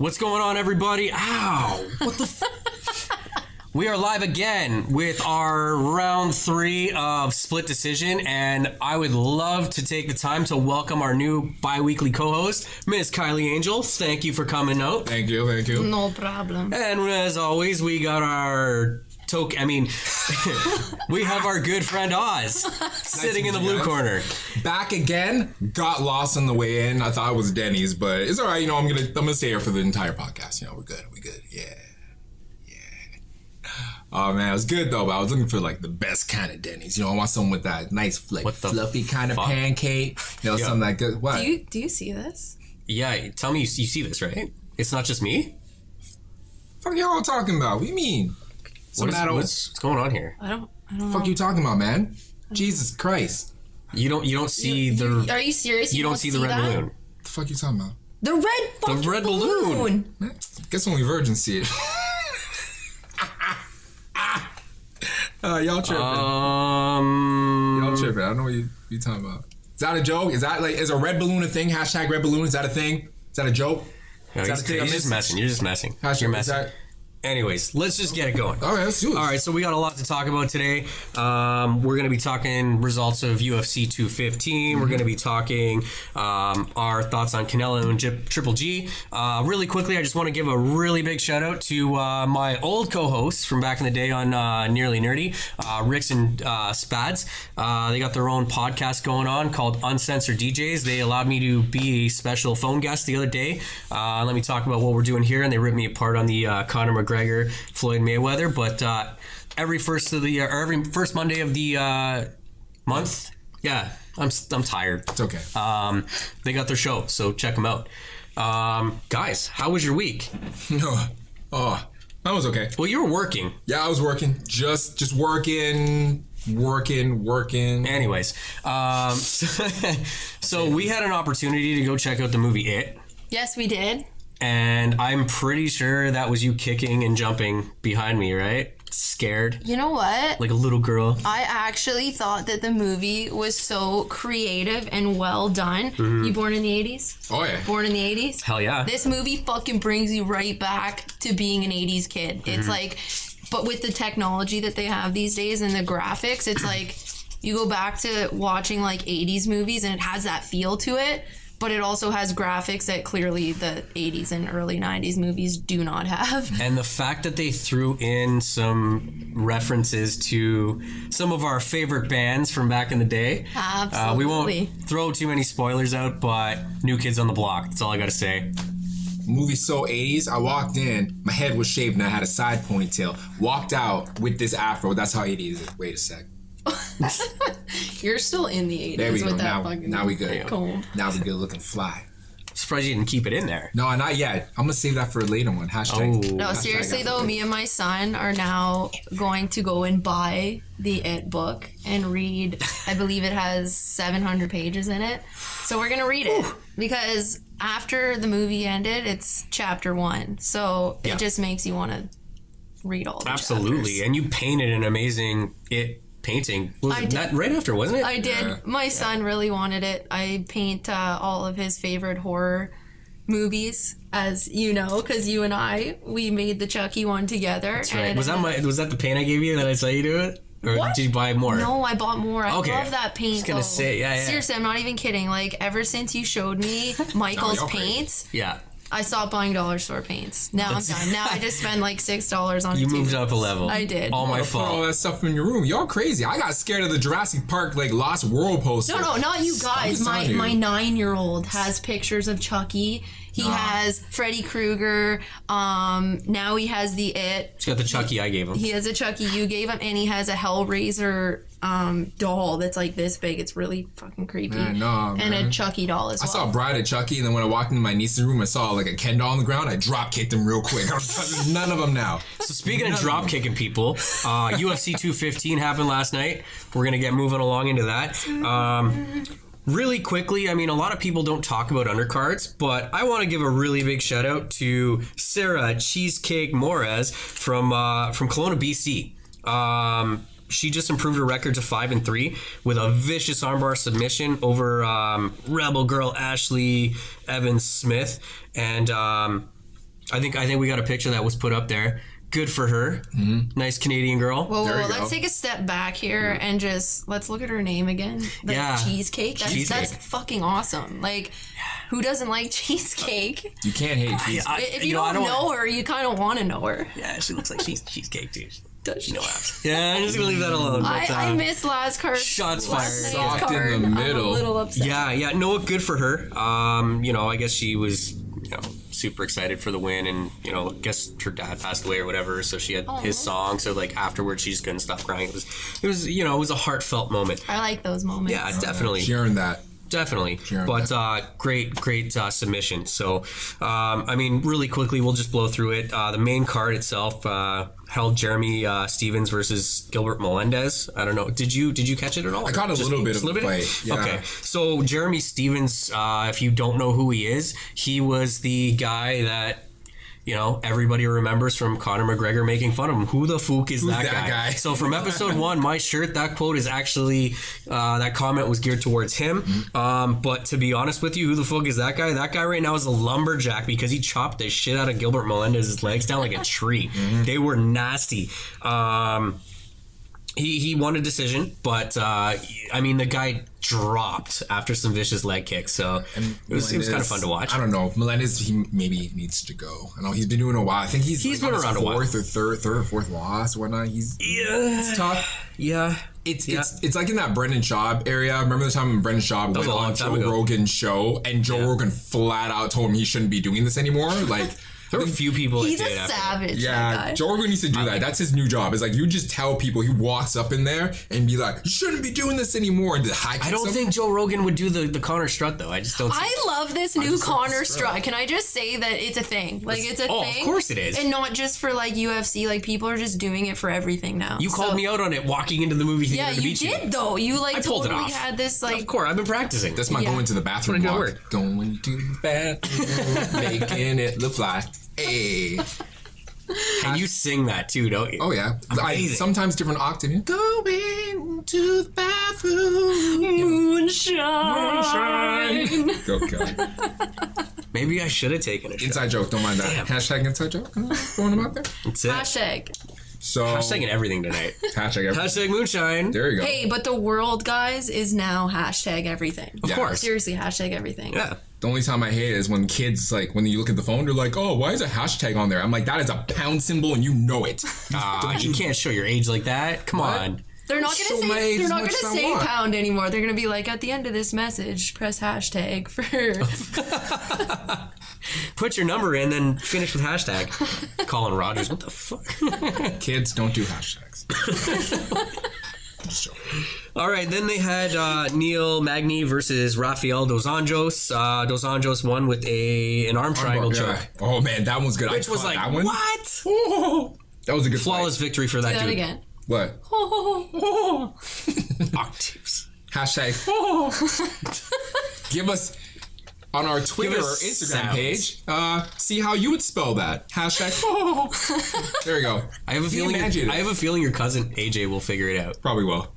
What's going on, everybody? Ow! What the We are live again with our round 3 of Split Decision, and I would love to take the time to welcome our new bi-weekly co-host, Miss Kylie Angel. Thank you for coming out. Thank you. No problem. And as always, we got our we have our good friend Oz sitting in the blue corner. Back again. Got lost on the way in. I thought it was Denny's, but it's all right. You know, I'm gonna stay here for the entire podcast. You know, we're good. Yeah. Oh man, it was good though. But I was looking for like the best kind of Denny's. You know, I want something with that nice, like fluffy kind of pancake. You know, something like good. What? Do you see this? Yeah, tell me you see this, right? It's not just me. Fuck y'all talking about? What do you mean? What's going on here? I don't Fuck know. you talking about, man? Jesus Christ! You don't see the. Are you serious? You don't see the red balloon. What the fuck you talking about? The red balloon. Man, guess only virgins see it. Y'all tripping. Y'all tripping. I don't know what you talking about. Is that a joke? Is a red balloon a thing? Hashtag red balloon. Is that a thing? Is that a joke? No, you're just messing. You're just messing. You're messing. Anyways, let's just get it going. All right, let's do it. All right, so we got a lot to talk about today. We're going to be talking results of UFC 215. We're going to be talking our thoughts on Canelo and Triple G. Really quickly, I just want to give a really big shout out to my old co-hosts from back in the day on Nearly Nerdy, Ricks and Spads. They got their own podcast going on called Uncensored DJs. They allowed me to be a special phone guest the other day. Let me talk about what we're doing here, and they ripped me apart on the Conor McGregor, Floyd Mayweather, but every first Monday of the month, yeah, I'm tired. It's okay. They got their show, so check them out. Guys, how was your week? No, that was okay. Well, you were working. Yeah, I was working. Just working. Anyways, so we had an opportunity to go check out the movie It. Yes, we did. And I'm pretty sure that was you kicking and jumping behind me, right? Scared. You know what? Like a little girl. I actually thought that the movie was so creative and well done. Mm-hmm. You born in the 80s? Oh yeah. Born in the 80s? Hell yeah. This movie fucking brings you right back to being an 80s kid. Mm-hmm. It's like, but with the technology that they have these days and the graphics, it's like you go back to watching like 80s movies and it has that feel to it. But it also has graphics that clearly the 80s and early 90s movies do not have. And the fact that they threw in some references to some of our favorite bands from back in the day. Absolutely. We won't throw too many spoilers out, but New Kids on the Block. That's all I got to say. Movie so 80s. I walked in, my head was shaved and I had a side ponytail. Walked out with this afro. That's how 80s is. Wait a sec. You're still in the 80s There we with go. that fucking Now we good. comb. Now we good looking fly. I'm surprised you didn't keep it in there. No, not yet. I'm gonna save that for a later one. Hashtag. No, seriously though, me and my son are now going to go and buy the It book and read. I believe it has 700 pages in it. So we're gonna read it because after the movie ended, it's chapter 1. So it just makes you want to read all the Absolutely. chapters. And you painted an amazing It painting. Was it that right after, wasn't it? I did. Yeah. My son really wanted it. I paint all of his favorite horror movies, as you know, because you and we made the Chucky one together. That's right. Was that the paint I gave you that I saw you do it? Or What? did you buy more? No, I bought more. I Okay. love that paint. I was gonna say, yeah. Seriously, I'm not even kidding. Like, ever since you showed me Michael's you're crazy. paints, Yeah. I stopped buying dollar store paints. Now I'm done. Now I just spend like $6 on You it. moved up a level. I did. All my Put all fault. that stuff in your room. Y'all crazy. I got scared of the Jurassic Park like Lost World poster. No, not you guys. My 9-year-old has pictures of Chucky. He has Freddy Krueger. Now he has the It. He's got the Chucky I gave him. He has a Chucky you gave him, and he has a Hellraiser doll that's like this big. It's really fucking creepy. Man, no, and man. a Chucky doll as I well. saw Bride of Chucky, and then when I walked into my niece's room, I saw like a Ken doll on the ground. I drop kicked him real quick. There's none of them now. So speaking of drop kicking people, UFC 215 happened last night. We're gonna get moving along into that. Really quickly, I mean, a lot of people don't talk about undercards, but I want to give a really big shout out to Sarah Cheesecake Morez from Kelowna, BC. She just improved her record to 5-3 with a vicious armbar submission over Rebel Girl Ashley Evans Smith, and I think we got a picture that was put up there. Good for her. Nice Canadian girl. Whoa, let's take a step back here and just let's look at her name again. Cheesecake. That's fucking awesome. Like, who doesn't like cheesecake? You can't hate cheesecake. If you don't know her, you kind of want to know her. Yeah, she looks like cheesecake too. Does she? No abs. Yeah, I'm just gonna leave that alone. I missed last card. Shots fired. Soft in the middle. I'm a little upset. Yeah. No, good for her. I guess she was, super excited for the win, and I guess her dad passed away or whatever, so she had his song. So like afterwards, she just couldn't stop crying. It was a heartfelt moment. I like those moments. Yeah, definitely. She earned that. Definitely. But great submission. So, really quickly, we'll just blow through it. The main card itself held Jeremy Stevens versus Gilbert Melendez. I don't know. Did you catch it at all? I caught a little bit of a fight. Yeah. Okay. So Jeremy Stevens, if you don't know who he is, he was the guy that everybody remembers from Conor McGregor making fun of him. Who the fuck is that guy? So from episode 1, my shirt, that quote is actually, that comment was geared towards him. But to be honest with you, who the fuck is that guy? That guy right now is a lumberjack because he chopped the shit out of Gilbert Melendez's legs down like a tree. They were nasty. He won a decision, but the guy dropped after some vicious leg kicks, so it was kind of fun to watch. I don't know. Melendez, he maybe needs to go. I know he's been doing a while. I think he's been around a while. Third or fourth loss or whatnot. It's tough. Yeah. It's like in that Brendan Schaub area. Remember the time when Brendan Schaub went on Joe Rogan's show and Joe Rogan flat out told him he shouldn't be doing this anymore? Like, there were a few people He's that did a savage. Yeah, Joe Rogan needs to do that. That's his new job. It's like you just tell people, he walks up in there and be like, you shouldn't be doing this anymore. And I don't think Joe Rogan would do the Conor strut though. I just don't. I love this new Conor strut. Can I just say that it's a thing? Like it's a thing. Oh, of course it is. And not just for like UFC. Like people are just doing it for everything now. You called me out on it walking into the movie theater. Yeah, you did though. You like totally had this like. Of course, I've been practicing. That's my going to the bathroom walk. Going to the bathroom, making it look like. Hey. And you sing that too, don't you? Oh yeah. Sometimes different octave. Going to the bathroom. Moonshine. Go. Maybe I should have taken a shot. Inside joke, don't mind that. Damn. Hashtag inside joke. Going about there. That's it. Hashtag. So hashtagging everything tonight. Hashtag moonshine. There you go. Hey, but the world, guys, is now hashtag everything. Of course. Seriously, hashtag everything. Yeah. The only time I hate it is when kids, like, when you look at the phone, they're like, oh, why is a hashtag on there? I'm like, that is a pound symbol and you know it. You can't show your age like that. Come on. They're not gonna say pound anymore. They're gonna be like, at the end of this message, press hashtag for Put your number in, then finish with hashtag. Colin Rogers, what the fuck? Kids don't do hashtags. All right, then they had Neil Magny versus Rafael Dos Anjos. Dos Anjos won with an arm triangle choke. Oh man, that one's good. Which was like, that one. What? Oh, that was a good flawless victory for that Do dude. that again. What? Octaves. Hashtag. Give us on our Twitter or Instagram page. See how you would spell that. Hashtag. There you go. I have a feeling your cousin AJ will figure it out. Probably will.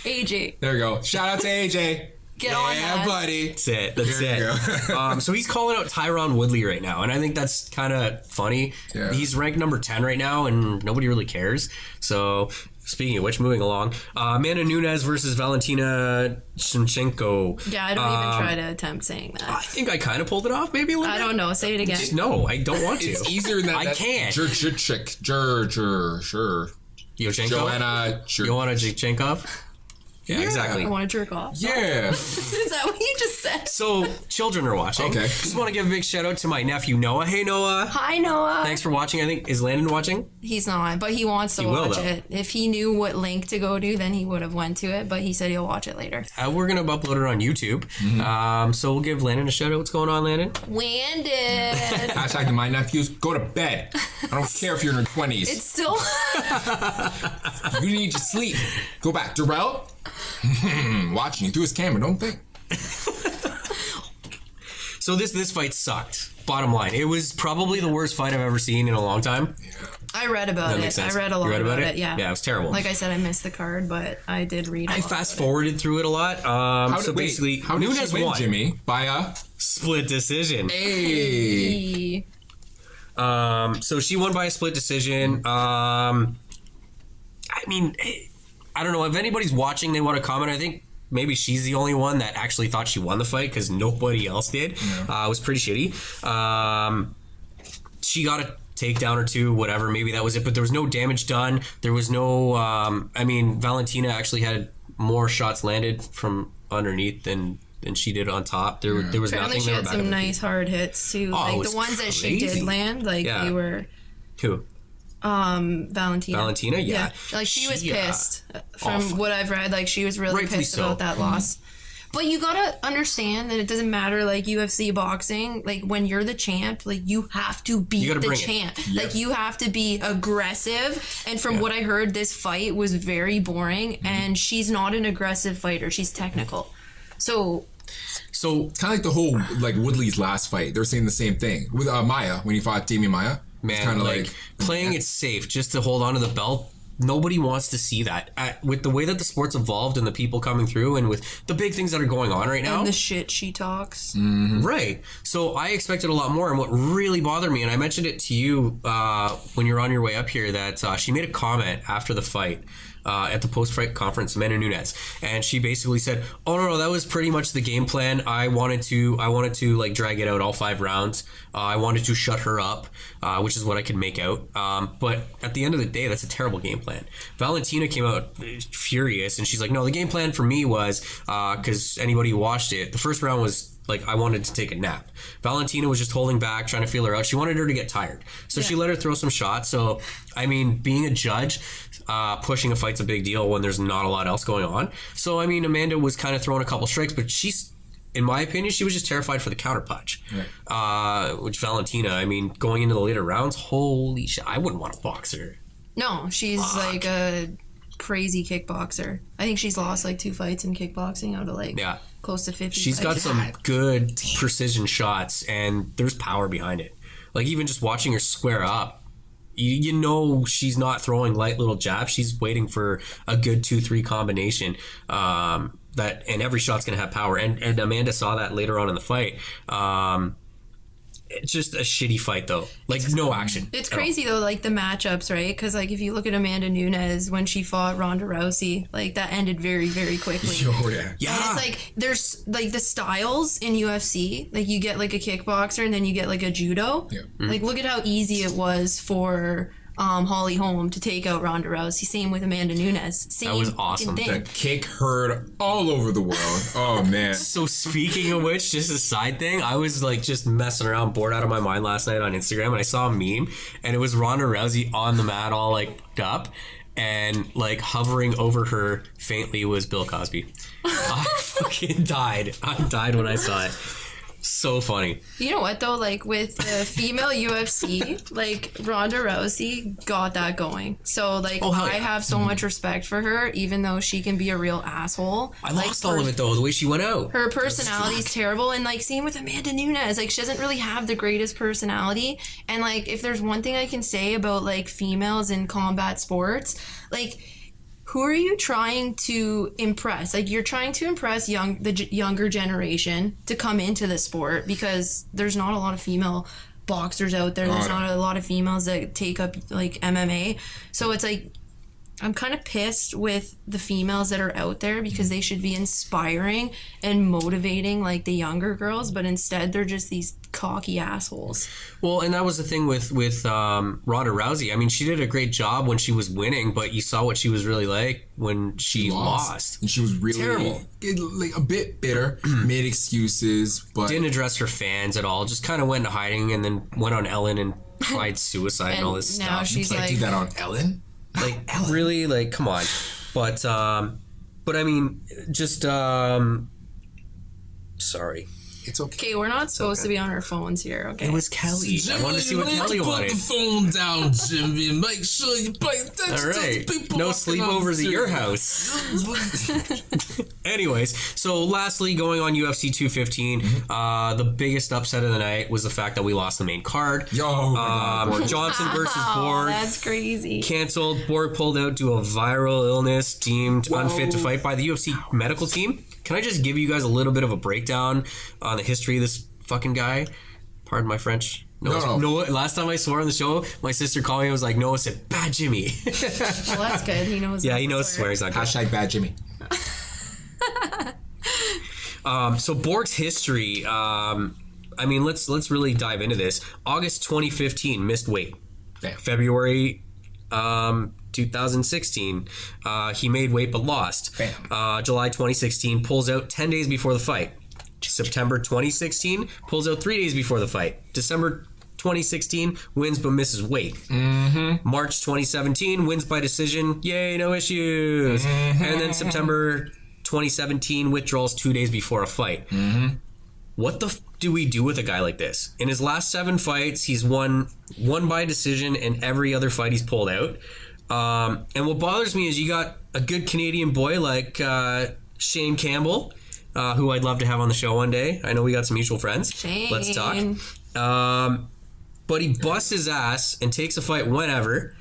AJ. There you go. Shout out to AJ. Get on that. Yeah, buddy. That's it. So he's calling out Tyron Woodley right now, and I think that's kind of funny. Yeah. He's ranked number 10 right now, and nobody really cares. So speaking of which, moving along, Amanda Nunes versus Valentina Shevchenko. Yeah, I don't even try to attempt saying that. I think I kind of pulled it off, maybe a little bit. I don't know. Say it again. No, I don't want to. It's easier than that. I can't. Sure. Yochenko? Joanna. Joanna Jachenko? Yeah, exactly. I want to jerk off. Yeah. Is that what you just said? So, children are watching. Okay. Just want to give a big shout out to my nephew, Noah. Hey, Noah. Hi, Noah. Thanks for watching. I think, is Landon watching? He's not, but he wants to watch it. If he knew what link to go to, then he would have went to it, but he said he'll watch it later. We're going to upload it on YouTube. Mm-hmm. So we'll give Landon a shout out. What's going on, Landon? Landon. Hashtag to my nephews, go to bed. I don't care if you're in your 20s. It's still... You need to sleep. Go back. Darrell? Watching you through his camera, don't think. So this fight sucked. Bottom line, it was probably the worst fight I've ever seen in a long time. I read about it. I read a lot about it. Yeah. Yeah, it was terrible. Like I said, I missed the card, but I did read. I fast forwarded through it a lot. How did Nunes win, won, Jimmy? By a split decision. Hey. So she won by a split decision. I mean, I don't know if anybody's watching. They want to comment. I think maybe she's the only one that actually thought she won the fight because nobody else did. It was pretty shitty. She got a takedown or two, whatever. Maybe that was it. But there was no damage done. There was no. I mean, Valentina actually had more shots landed from underneath than she did on top. There was Apparently nothing. she had some nice hard hits too. Like the ones that she did land, like they were. Who? Valentina, yeah. Like she was pissed from what I've read. Like she was really pissed about that loss. But you gotta understand that it doesn't matter, like UFC boxing, like when you're the champ, like you have to beat the champ. Like you have to be aggressive. And from what I heard, this fight was very boring and she's not an aggressive fighter. She's technical. So it's kind of like the whole, like Woodley's last fight. They were saying the same thing with Maia when he fought Damian Maia. Man, kind of like playing it safe just to hold on to the belt. Nobody wants to see that. With the way that the sport's evolved and the people coming through and with the big things that are going on right now. And the shit she talks. Right. So I expected a lot more. And what really bothered me, and I mentioned it to you when you're on your way up here, that she made a comment after the fight. At the post-fight conference, Amanda Nunes, and she basically said, "Oh no, that was pretty much the game plan. I wanted to like drag it out all 5 rounds. I wanted to shut her up, which is what I could make out. But at the end of the day, that's a terrible game plan." Valentina came out furious, and she's like, "No, the game plan for me was because anybody who watched it, the first round was." Like, I wanted to take a nap. Valentina was just holding back, trying to feel her out. She wanted her to get tired. So she let her throw some shots. So, I mean, being a judge, pushing a fight's a big deal when there's not a lot else going on. So, I mean, Amanda was kind of throwing a couple strikes, but she's, in my opinion, she was just terrified for the counter punch. Right. Which Valentina, I mean, going into the later rounds, holy shit, I wouldn't want to box her. No, she's like a crazy kickboxer. I think she's lost like 2 fights in kickboxing out of like close to 50. She's got some good precision shots and there's power behind it. Like even just watching her square up, you know she's not throwing light little jabs. She's waiting for a good 2-3 combination and every shot's gonna have power. And Amanda saw that later on in the fight. It's just a shitty fight though, like no action. It's crazy though, like the matchups, right? Because like if you look at Amanda Nunes when she fought Ronda Rousey, like that ended very, very quickly. And it's like there's like the styles in UFC, like you get like a kickboxer and then you get like a judo. Like look at how easy it was for Holly Holm to take out Ronda Rousey. Same with Amanda Nunes. That was awesome. The kick heard all over the world. Oh man. So speaking of which, just a side thing, I was like just messing around, bored out of my mind last night on Instagram, and I saw a meme, and it was Ronda Rousey on the mat, all like up, and like hovering over her faintly was Bill Cosby. I fucking died. I died when I saw it. So funny. You know what though, like with the female UFC, like Ronda Rousey got that going. So like I have so much respect for her, even though she can be a real asshole. I lost all of it though, the way she went out. Her personality's terrible, and like same with Amanda Nunes. Like she doesn't really have the greatest personality. And like if there's one thing I can say about like females in combat sports, like who are you trying to impress? Like you're trying to impress the younger generation to come into the sport because there's not a lot of female boxers out there. There's not a lot of females that take up like MMA. So it's like I'm kind of pissed with the females that are out there because they should be inspiring and motivating like the younger girls, but instead they're just these cocky assholes. Well, and that was the thing with Ronda Rousey. I mean, she did a great job when she was winning, but you saw what she was really like when she lost. And she was really terrible. Like a bit bitter, made excuses, but didn't address her fans at all. Just kind of went into hiding and then went on Ellen and tried suicide and all this now stuff. She's like, do that on Ellen? Like really, like come on, but I mean, just sorry. It's okay. Okay, we're not supposed to be on our phones here, okay? It was Kelly. Jimmy, I wanted to see what Kelly wanted. Put the phone down, Jimmy, and make sure you pay attention All right. to the people. No walking sleepovers on at your the house. Anyways, so lastly, going on UFC 215, the biggest upset of the night was the fact that we lost the main card. Johnson versus Borg. That's crazy. Canceled. Borg pulled out due to a viral illness, deemed unfit to fight by the UFC medical team. Can I just give you guys a little bit of a breakdown on the history of this fucking guy? Pardon my French. No. Last time I swore on the show, my sister called me and was like, Noah said, bad Jimmy. Well, that's good. He knows. Yeah, he knows to swear. He's not good. Hashtag bad Jimmy. So Borg's history, I mean, let's really dive into this. August 2015, missed weight. Damn. February 2016, he made weight but lost. Bam. July 2016, pulls out 10 days before the fight. September 2016, pulls out 3 days before the fight. December 2016, wins but misses weight. March 2017, wins by decision. Yay, no issues. And then September 2017, withdrawals 2 days before a fight. What the do we do with a guy like this? In his last 7 fights, he's won by decision, and every other fight he's pulled out. And what bothers me is you got a good Canadian boy like Shane Campbell, who I'd love to have on the show one day. I know we got some mutual friends. Shane. Let's talk. But he busts his ass and takes a fight whenever.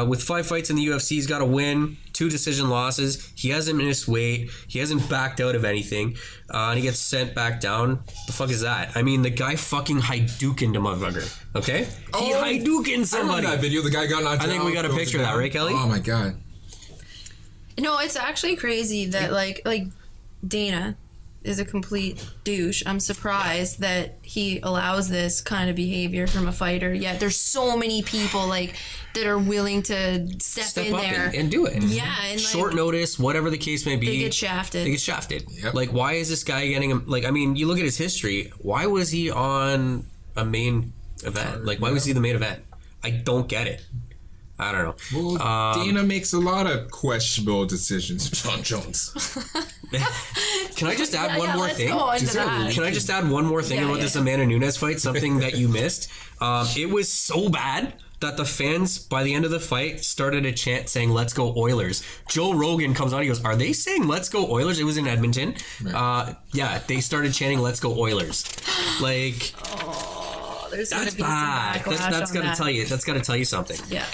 With 5 fights in the UFC, he's got a win, 2 decision losses. He hasn't missed weight. He hasn't backed out of anything. And he gets sent back down. The fuck is that? I mean, the guy fucking Hadoukened a motherfucker. Okay? He Hadoukened somebody. I remember that video. The guy got knocked out. I think we got a picture of that, right, Kelly? Oh my god. No, it's actually crazy that like Dana is a complete douche. I'm surprised that he allows this kind of behavior from a fighter. Yet there's so many people like that are willing to step in up there and do it. Yeah, and short notice, whatever the case may be. they get shafted. Yep. Like, why is this guy getting him? Like, I mean, you look at his history. Why was he on a main event? Like, why was he the main event? I don't get it. I don't know. Well, Dana makes a lot of questionable decisions. John Jones. Can I just add one more let's thing? go on to that. Can I just add one more thing about this Amanda Nunes fight? Something that you missed. It was so bad that the fans, by the end of the fight, started a chant saying, "Let's go Oilers." Joe Rogan comes on, he goes, "Are they saying let's go Oilers?" It was in Edmonton. Right. Yeah, they started chanting, "Let's go Oilers." Like, There's that's gonna bad. be some That's backlash gotta on tell you. That's gotta tell you something. Yeah.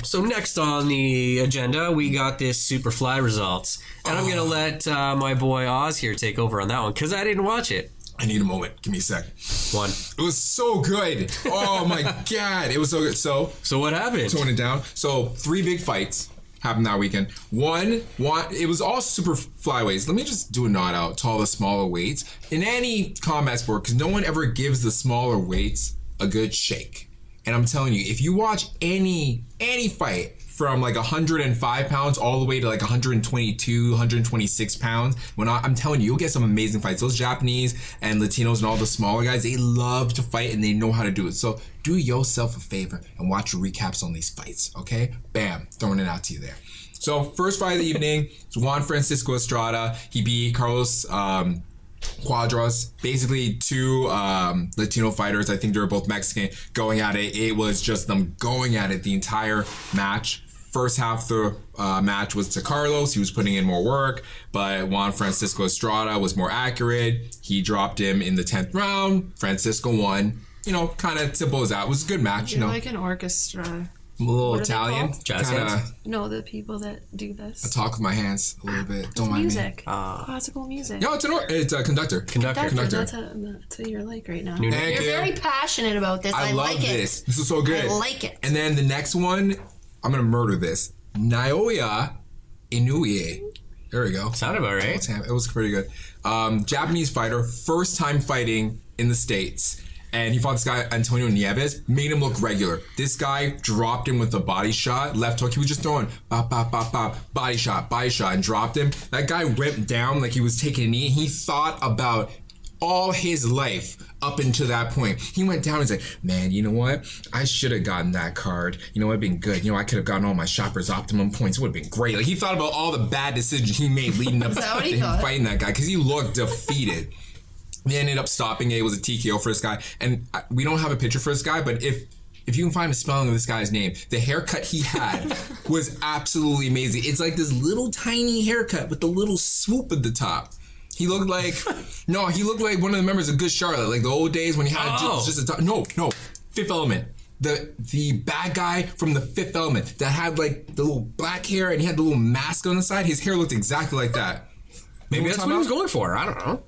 So next on the agenda, we got this Superfly results, and I'm gonna let my boy Oz here take over on that one because I didn't watch it. I need a moment. Give me a sec. One. It was so good. Oh my god. It was so good. So what happened? tone it down. So 3 big fights happened that weekend. One, it was all super flyweights. Let me just do a nod out to all the smaller weights in any combat sport, because no one ever gives the smaller weights a good shake. And I'm telling you, if you watch any fight from like 105 pounds all the way to like 122, 126 pounds, I'm telling you, you'll get some amazing fights. Those Japanese and Latinos and all the smaller guys, they love to fight and they know how to do it. So do yourself a favor and watch your recaps on these fights, okay? Bam, throwing it out to you there. So first fight of the evening was Juan Francisco Estrada. He beat Carlos Cuadras, basically 2 Latino fighters. I think they were both Mexican, going at it. It was just them going at it the entire match. First half of the match was to Carlos. He was putting in more work, but Juan Francisco Estrada was more accurate. He dropped him in the 10th round. Francisco won. You know, kind of simple as that. It was a good match. You're you know, like an orchestra. a little What are they Italian. called? Jazz Kinda, hands? No, the people that do I this. talk with my hands a little bit. Don't mind me. Music. Classical music. No, it's a conductor. Conductor. Conductor. That's what you're like right now. New Thank You're you. very passionate about this. I love like it. this. This is so good. I like it. And then the next one, I'm gonna murder this. Naoya Inoue. There we go. Sounded about right. Damn, it was pretty good. Japanese fighter, first time fighting in the States. And he fought this guy, Antonio Nieves, made him look regular. This guy dropped him with a body shot, left hook. He was just throwing bop, bop, bop, bop, body shot, and dropped him. That guy went down like he was taking a knee. He thought about all his life up until that point. He went down and said, man, you know what? I should have gotten that card. You know, it'd been good. You know, I could have gotten all my shoppers optimum points. It would have been great. Like, he thought about all the bad decisions he made leading up to that what he him thought? fighting that guy, because he looked defeated. They ended up stopping it. It was a TKO for this guy. And we don't have a picture for this guy, but if you can find a spelling of this guy's name, the haircut he had was absolutely amazing. It's like this little tiny haircut with the little swoop at the top. He looked like, he looked like one of the members of Good Charlotte, like the old days when he had just a top. No, Fifth Element. The bad guy from the Fifth Element that had like the little black hair and he had the little mask on the side. His hair looked exactly like that. Maybe You know that's I'm what he was talking going for. I don't know. about?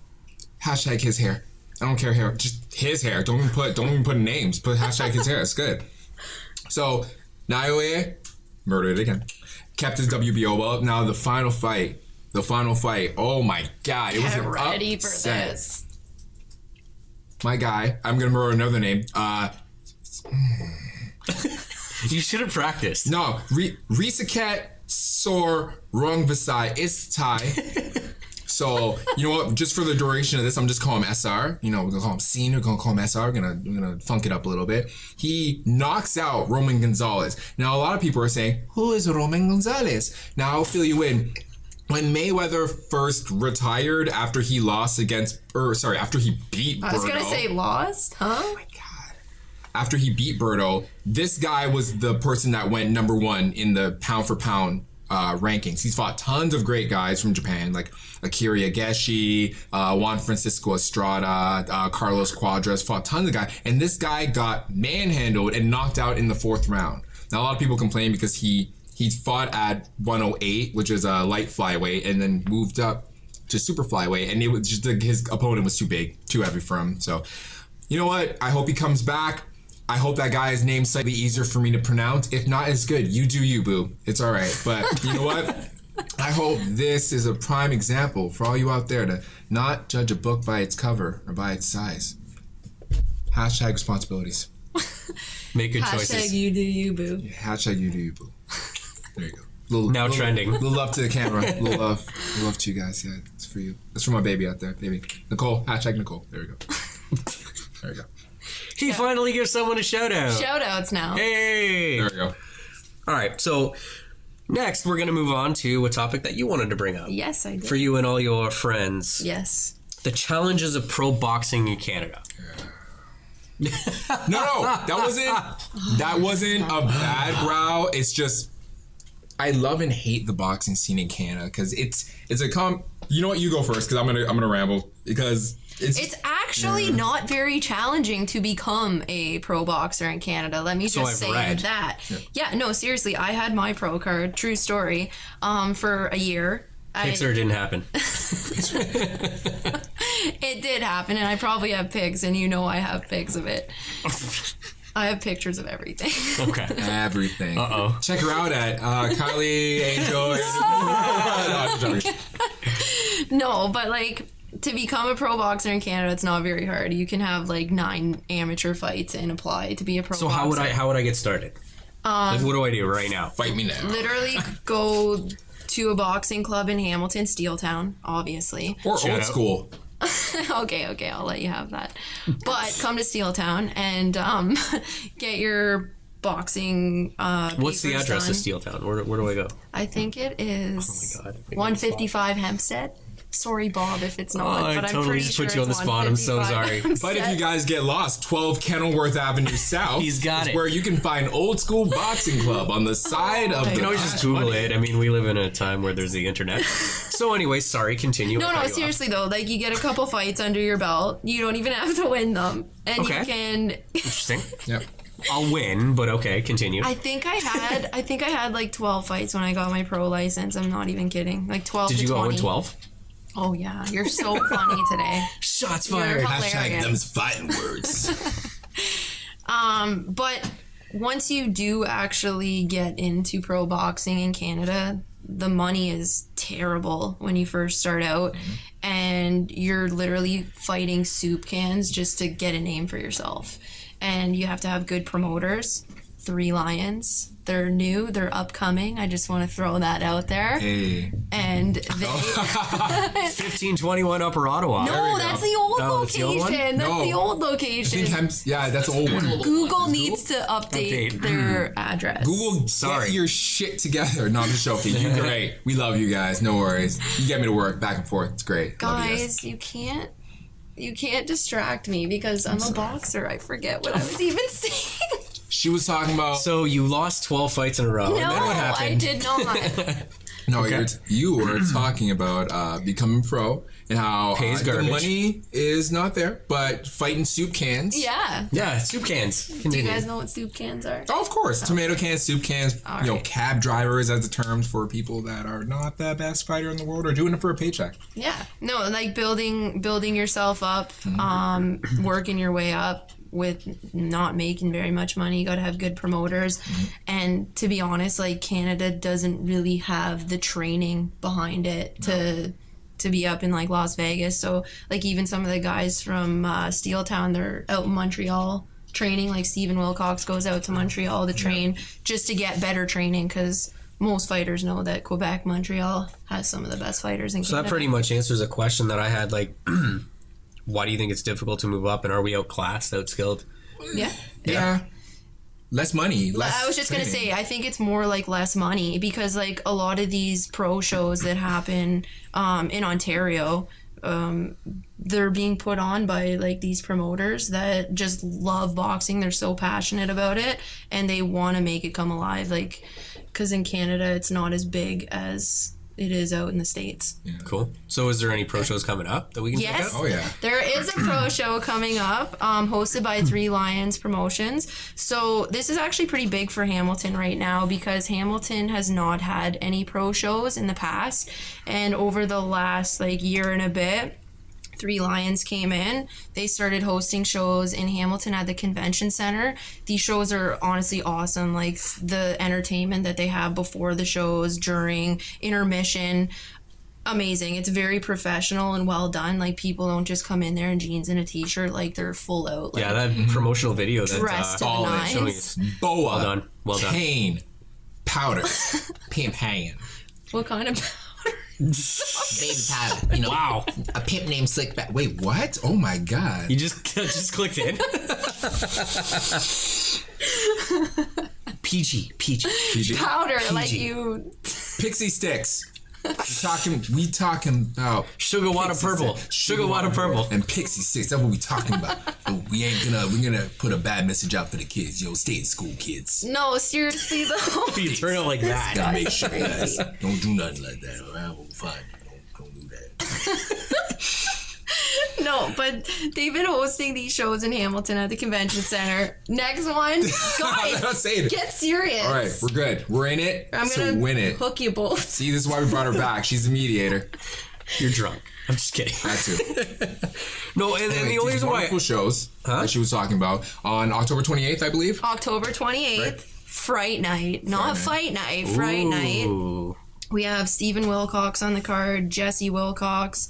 Hashtag his hair. I don't care hair, just his hair. Don't even put names. Put hashtag his hair. It's good. So Naoya murdered again. Kept his WBO belt. Now the final fight. Oh my God! It was Get an ready for upset. this. My guy. I'm gonna murder another name. You should have practiced. No, Risaket Sor Rung Visai is Thai. So, you know what? Just for the duration of this, I'm just calling him SR. You know, we're gonna call him Scene. We're gonna call him SR. We're gonna funk it up a little bit. He knocks out Roman Gonzalez. Now, a lot of people are saying, "Who is Roman Gonzalez?" Now, I'll fill you in. When Mayweather first retired after he lost after he beat Berto. I was gonna say lost, huh? After he beat Berto, this guy was the person that went number one in the pound for pound rankings. He's fought tons of great guys from Japan, like Akira Yageshi, Juan Francisco Estrada, Carlos Cuadras, fought tons of guys. And this guy got manhandled and knocked out in the 4th round. Now, a lot of people complain because he fought at 108, which is a light flyweight, and then moved up to super flyweight. And it was just his opponent was too big, too heavy for him. So, you know what? I hope he comes back. I hope that guy's name's slightly easier for me to pronounce. If not, it's good. You do you, boo. It's all right. But you know what? I hope this is a prime example for all you out there to not judge a book by its cover or by its size. Hashtag responsibilities. Make good Hashtag choices. you do you, boo. Yeah, hashtag you do you, boo. There you go. Now trending. Little love to the camera. Little love to you guys. Yeah, it's for you. It's for my baby out there, baby. Nicole. Hashtag Nicole. There we go. There we go. He finally gives someone a shout out. Shout outs now. Hey. There we go. All right. So next, we're going to move on to a topic that you wanted to bring up. Yes, I did. For you and all your friends. Yes. The challenges of pro boxing in Canada. No, that wasn't a bad growl. It's just I love and hate the boxing scene in Canada because it's a you know what, you go first because I'm gonna ramble because it's actually not very challenging to become a pro boxer in Canada. Let me just say that. Yeah, no, seriously, I had my pro card, true story, for a year. Pixar didn't happen. It did happen, and I probably have pics, and you know I have pics of it. I have pictures of everything. Okay. Everything. Uh-oh. Check her out at Kylie Angel. No, but like to become a pro boxer in Canada, it's not very hard. You can have like 9 amateur fights and apply to be a pro boxer. So how would I get started? Like, what do I do right now? Fight me now. Literally go to a boxing club in Hamilton, Steeltown, obviously. Or old school. Okay, I'll let you have that. But come to Steeltown and get your boxing What's the address done. of Steeltown? Where do I go? I think it is Oh my God. 155 Hempstead. Sorry, Bob, if it's not. I but I'm totally pretty just sure put you on the it's spot. I'm so 155 sorry. Hempstead. But if you guys get lost, 12 Kenilworth Avenue South He's got is it. where you can find Old School Boxing Club on the side of You the You can always just Google it. I mean, we live in a time where there's the internet. So anyway, sorry, continue. No, seriously though, like you get a couple fights under your belt. You don't even have to win them, and Okay. you can. Interesting. Yep. I'll win, but okay, continue. I think I had like 12 fights when I got my pro license. I'm not even kidding. Like 12 Did to you 20. go in 12? Oh yeah, you're so funny today. Shots You're fired. hilarious. them's fighting words. But once you do actually get into pro boxing in Canada, the money is terrible when you first start out, and you're literally fighting soup cans just to get a name for yourself. And you have to have good promoters. 3 Lions. They're new. They're upcoming. I just want to throw that out there. Hey. And they... 1521 Upper Ottawa. No, that's the old that's the old one? location. That's No. the old location. Yeah, that's an old one. Google needs to update their address. Google, Sorry. get your shit together. No, I'm just joking. You're great. We love you guys. No worries. You get me to work back and forth. It's great. Love you guys. Guys, you can't distract me because I'm a boxer. I forget what I was even saying. She was talking about. So you lost 12 fights in a row. No, and then what happened? I did not. No, Okay. you were talking about becoming pro and how Pays the garbage. money is not there, but fighting soup cans. Yeah. Yeah, soup cans. Do you guys know what soup cans are? Oh, of course. Tomato cans, soup cans, All you know, right. cab drivers as the terms for people that are not the best fighter in the world or doing it for a paycheck. Yeah. No, like building yourself up, working your way up with not making very much money. You got to have good promoters. And to be honest, like Canada doesn't really have the training behind it to be up in like Las Vegas. So like even some of the guys from Steeltown, they're out in Montreal training. Like Stephen Wilcox goes out to Montreal to train just to get better training, because most fighters know that Quebec, Montreal has some of the best fighters in So Canada. that pretty much answers a question that I had, like, why do you think it's difficult to move up, and are we outclassed, outskilled? Yeah. Yeah. Less money. Less I was just going to training. say, I think it's more like less money, because like a lot of these pro shows that happen in Ontario, they're being put on by like these promoters that just love boxing. They're so passionate about it and they want to make it come alive. Like, because in Canada, it's not as big as it is out in the States. Cool. So is there any pro shows coming up that we can check Yes. out? Oh, yeah. There is a pro show coming up, hosted by Three Lions Promotions. So this is actually pretty big for Hamilton right now, because Hamilton has not had any pro shows in the past. And over the last like year and a bit, Three Lions came in. They started hosting shows in Hamilton at the convention center. These shows are honestly awesome. Like the entertainment that they have before the shows, during, intermission. Amazing. It's very professional and well done. Like people don't just come in there in jeans and a t-shirt. Like they're full out. Like, Yeah, that promotional video that Dressed to the all in, nines. showing us. Boa. Well done. Well done. Cane. Powder. Pimp What kind of Baby powder. You know, Wow. a pimp named Slickback. Wait, what? Oh my god. You just clicked in. Peachy. powder? Like you. Pixie sticks. We talking about Sugar water pixie purple. sticks. Sugar water purple. And pixie sticks. That's what we talking about. But we're gonna put a bad message out for the kids. Yo, stay in school, kids. No, seriously though. You turn it like that. Gotta make sure you guys don't do nothing like that. All right, well, fine. Don't do that. No, but they've been hosting these shows in Hamilton at the convention center. Next one, I'm not saying guys, it. get serious. All right, we're good. We're in it. I'm so gonna win it. hook you both. See, this is why we brought her back. She's the mediator. You're drunk. I'm just kidding. That too. No, and the only These reason why wonderful shows that she was talking about on October 28th, I believe. October 28th, Right. Fright Night, not Fight Night, Fright Night. Ooh. We have Stephen Wilcox on the card, Jesse Wilcox,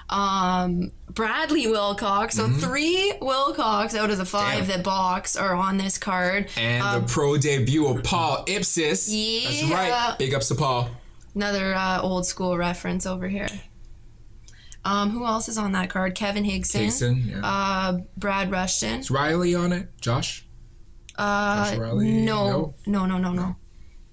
Bradley Wilcox. So 3 Wilcox out of the 5 Damn. that box are on this card. And the pro debut of Paul Ipsis. That's Yeah. right. Big ups to Paul. Another old school reference over here. Who else is on that card? Kevin Higson. Jason. Yeah. Brad Rushton. Is Riley on it? Josh? Josh Riley? No.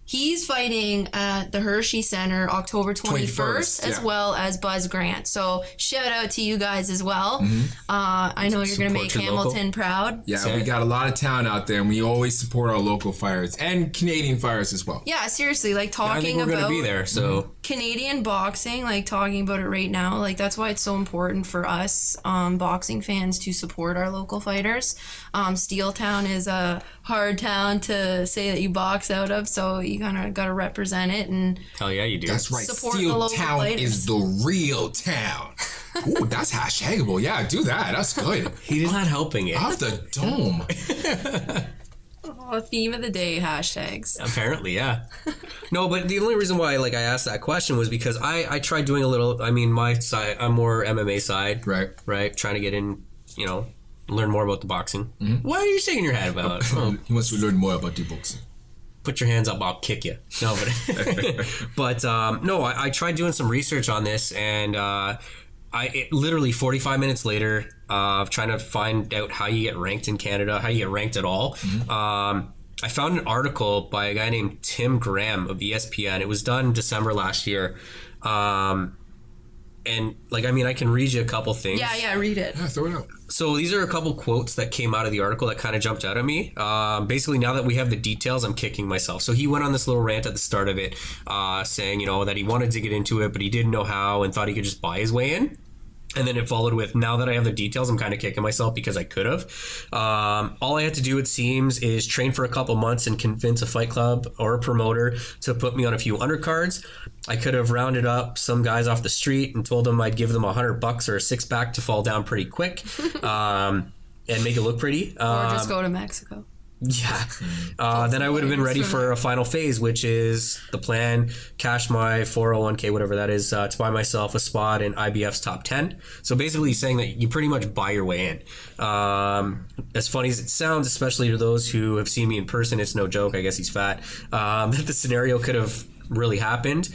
He's fighting at the Hershey Center October 21st, as yeah. well as Buzz Grant. So shout out to you guys as well. I know you're going to make Support your local. Hamilton proud. Yeah, we got a lot of talent out there, and we always support our local fighters and Canadian fighters as well. Yeah, seriously, like I talking think we're about gonna be there. So Canadian boxing, like talking about it right now, like that's why it's so important for us boxing fans to support our local fighters. Steeltown is a hard town to say that you box out of, so you kind of got to represent it and hell yeah, you do. That's right. Support the Steel local Town fighters. is the real town. Ooh, that's hashtagable. Yeah, do that. That's good. He's not helping it. Off the dome. theme of the day hashtags. Apparently, yeah. No, but the only reason why I asked that question was because I tried doing a little. I mean, my side, I'm more MMA side, Right. Trying to get in, learn more about the boxing. Why are you shaking your head about? Oh, He wants to learn more about the boxing. put your hands up, I'll kick you. No, but no, I tried doing some research on this, and it literally 45 minutes later of trying to find out how you get ranked in Canada, how you get ranked at all. I found an article by a guy named Tim Graham of ESPN. It was done December last year. And like, I mean, I can read you a couple things. Yeah, read it. Yeah, throw it out. So these are a couple quotes that came out of the article that kind of jumped out at me. Basically, now that we have the details, I'm kicking myself. So he went on this little rant at the start of it, saying, you know, that he wanted to get into it, but he didn't know how and thought he could just buy his way in. And then it followed with, now that I have the details, I'm kind of kicking myself because I could have. All I had to do, it seems, is train for a couple months and convince a fight club or a promoter to put me on a few undercards. I could have rounded up some guys off the street and told them I'd give them $100 or a six-pack to fall down pretty quick and make it look pretty. Or just go to Mexico. Yeah. Then I would have been ready for a final phase, which is the plan, cash my 401k, whatever that is, to buy myself a spot in IBF's top 10. So basically saying that you pretty much buy your way in. As funny as it sounds, especially to those who have seen me in person, it's no joke, I guess he's fat, that the scenario could have really happened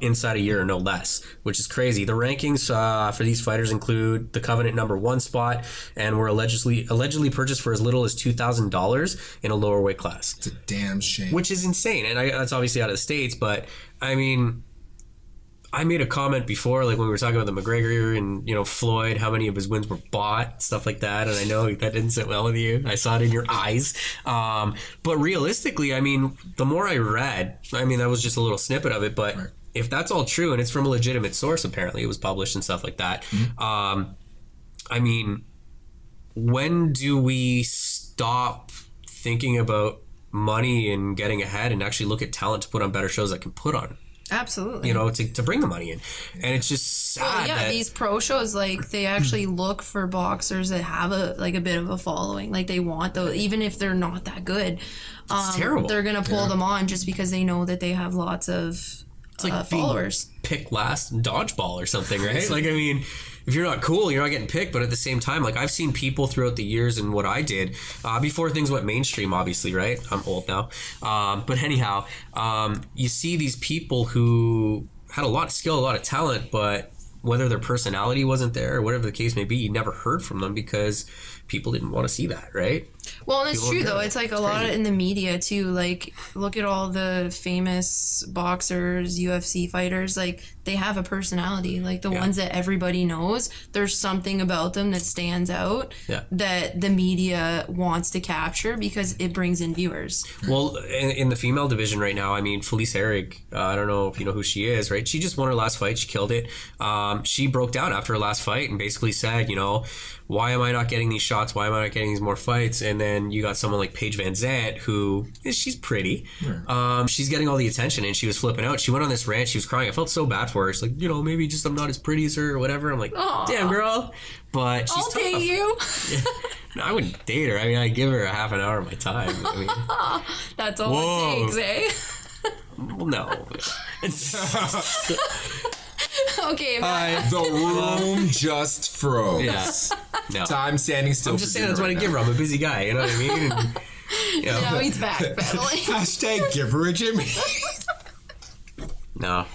inside a year or no less, which is crazy. The rankings for these fighters include the Covenant #1 spot and were allegedly purchased for as little as $2,000 in a lower weight class. It's a damn shame. Which is insane. And that's obviously out of the States, but I mean, I made a comment before, like when we were talking about the McGregor and, you know, Floyd, how many of his wins were bought, stuff like that. And I know that didn't sit well with you. I saw it in your eyes. But realistically, I mean, the more I read, I mean, that was just a little snippet of it. But right. If that's all true and it's from a legitimate source, apparently it was published and stuff like that. Mm-hmm. I mean, when do we stop thinking about money and getting ahead and actually look at talent to put on better shows that can put on? Absolutely. You know, to bring the money in. And it's just sad. Well, yeah, that these pro shows, like, they actually look for boxers that have a bit of a following. Like, they want those, even if they're not that good. It's terrible. They're going to pull them on just because they know that they have lots of followers. Pick last in dodgeball or something, right? Like, I mean, if you're not cool, you're not getting picked. But at the same time, like, I've seen people throughout the years and what I did before things went mainstream, obviously, right? I'm old now. But anyhow, you see these people who had a lot of skill, a lot of talent, but whether their personality wasn't there or whatever the case may be, you never heard from them because people didn't want to see that, right? Well, and it's true, though. It's like a lot in the media, too. Like, look at all the famous boxers, UFC fighters. Like, they have a personality. Like, the ones that everybody knows, there's something about them that stands out that the media wants to capture because it brings in viewers. Well, in the female division right now, I mean, Felice Herrig, I don't know if you know who she is, right? She just won her last fight. She killed it. She broke down after her last fight and basically said, you know, why am I not getting these shots? Why am I not getting these more fights? And then you got someone like Paige Van Zandt, who she's pretty. Yeah. She's getting all the attention, and she was flipping out. She went on this rant. She was crying. I felt so bad for her. She's like, you know, maybe just I'm not as pretty as her or whatever. I'm like, damn, girl. But she's I'll tough. date you. No, I wouldn't date her. I mean, I'd give her a half an hour of my time. I mean, that's all it takes, eh? Well, no. Okay, the room just froze. Yes. No. Time standing still. I'm just saying that's what I give her. I'm a busy guy. You know what I mean? And, you know. now he's back pedaling. Hashtag give her a Jimmy. No.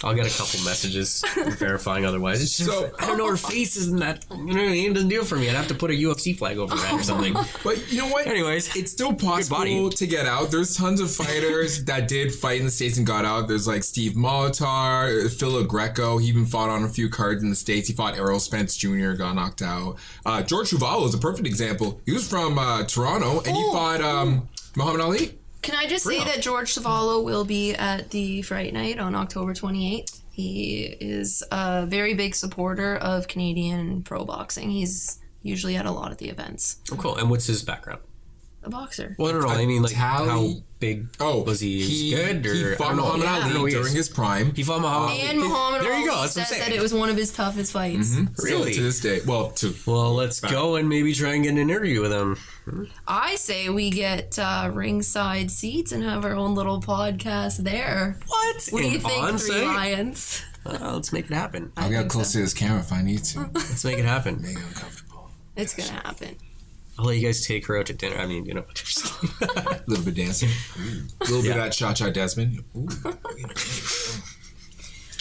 I'll get a couple messages verifying otherwise. It's just, I don't know, her face isn't that, you know what I mean? It doesn't do it for me. I'd have to put a UFC flag over that or something. But you know what? Anyways, it's still possible to get out. There's tons of fighters that did fight in the States and got out. There's like Steve Molitor, Phil Greco. He even fought on a few cards in the States. He fought Errol Spence Jr., got knocked out. George Chuvalo is a perfect example. He was from Toronto, and he fought Muhammad Ali. Can I just say that George Chuvalo will be at the Fright Night on October 28th? He is a very big supporter of Canadian pro boxing. He's usually at a lot of the events. Oh, cool. And what's his background? A boxer. Well, I don't know. I mean, like, how big was he? He good? Or, he fought Muhammad Ali during his prime. He fought Muhammad Ali. And Muhammad Ali there you go. That's says that it was one of his toughest fights. Mm-hmm. Really? Still to this day. Well, let's go and maybe try and get an interview with him. I say we get ringside seats and have our own little podcast there. What? What do you think, Three Lions? Let's make it happen. I'll get close to this camera if I need to. Let's make it happen. Make it uncomfortable. It's going to happen. I'll let you guys take her out to dinner. I mean, you know. A little bit dancing. A little bit of that Cha-Cha Desmond. Ooh.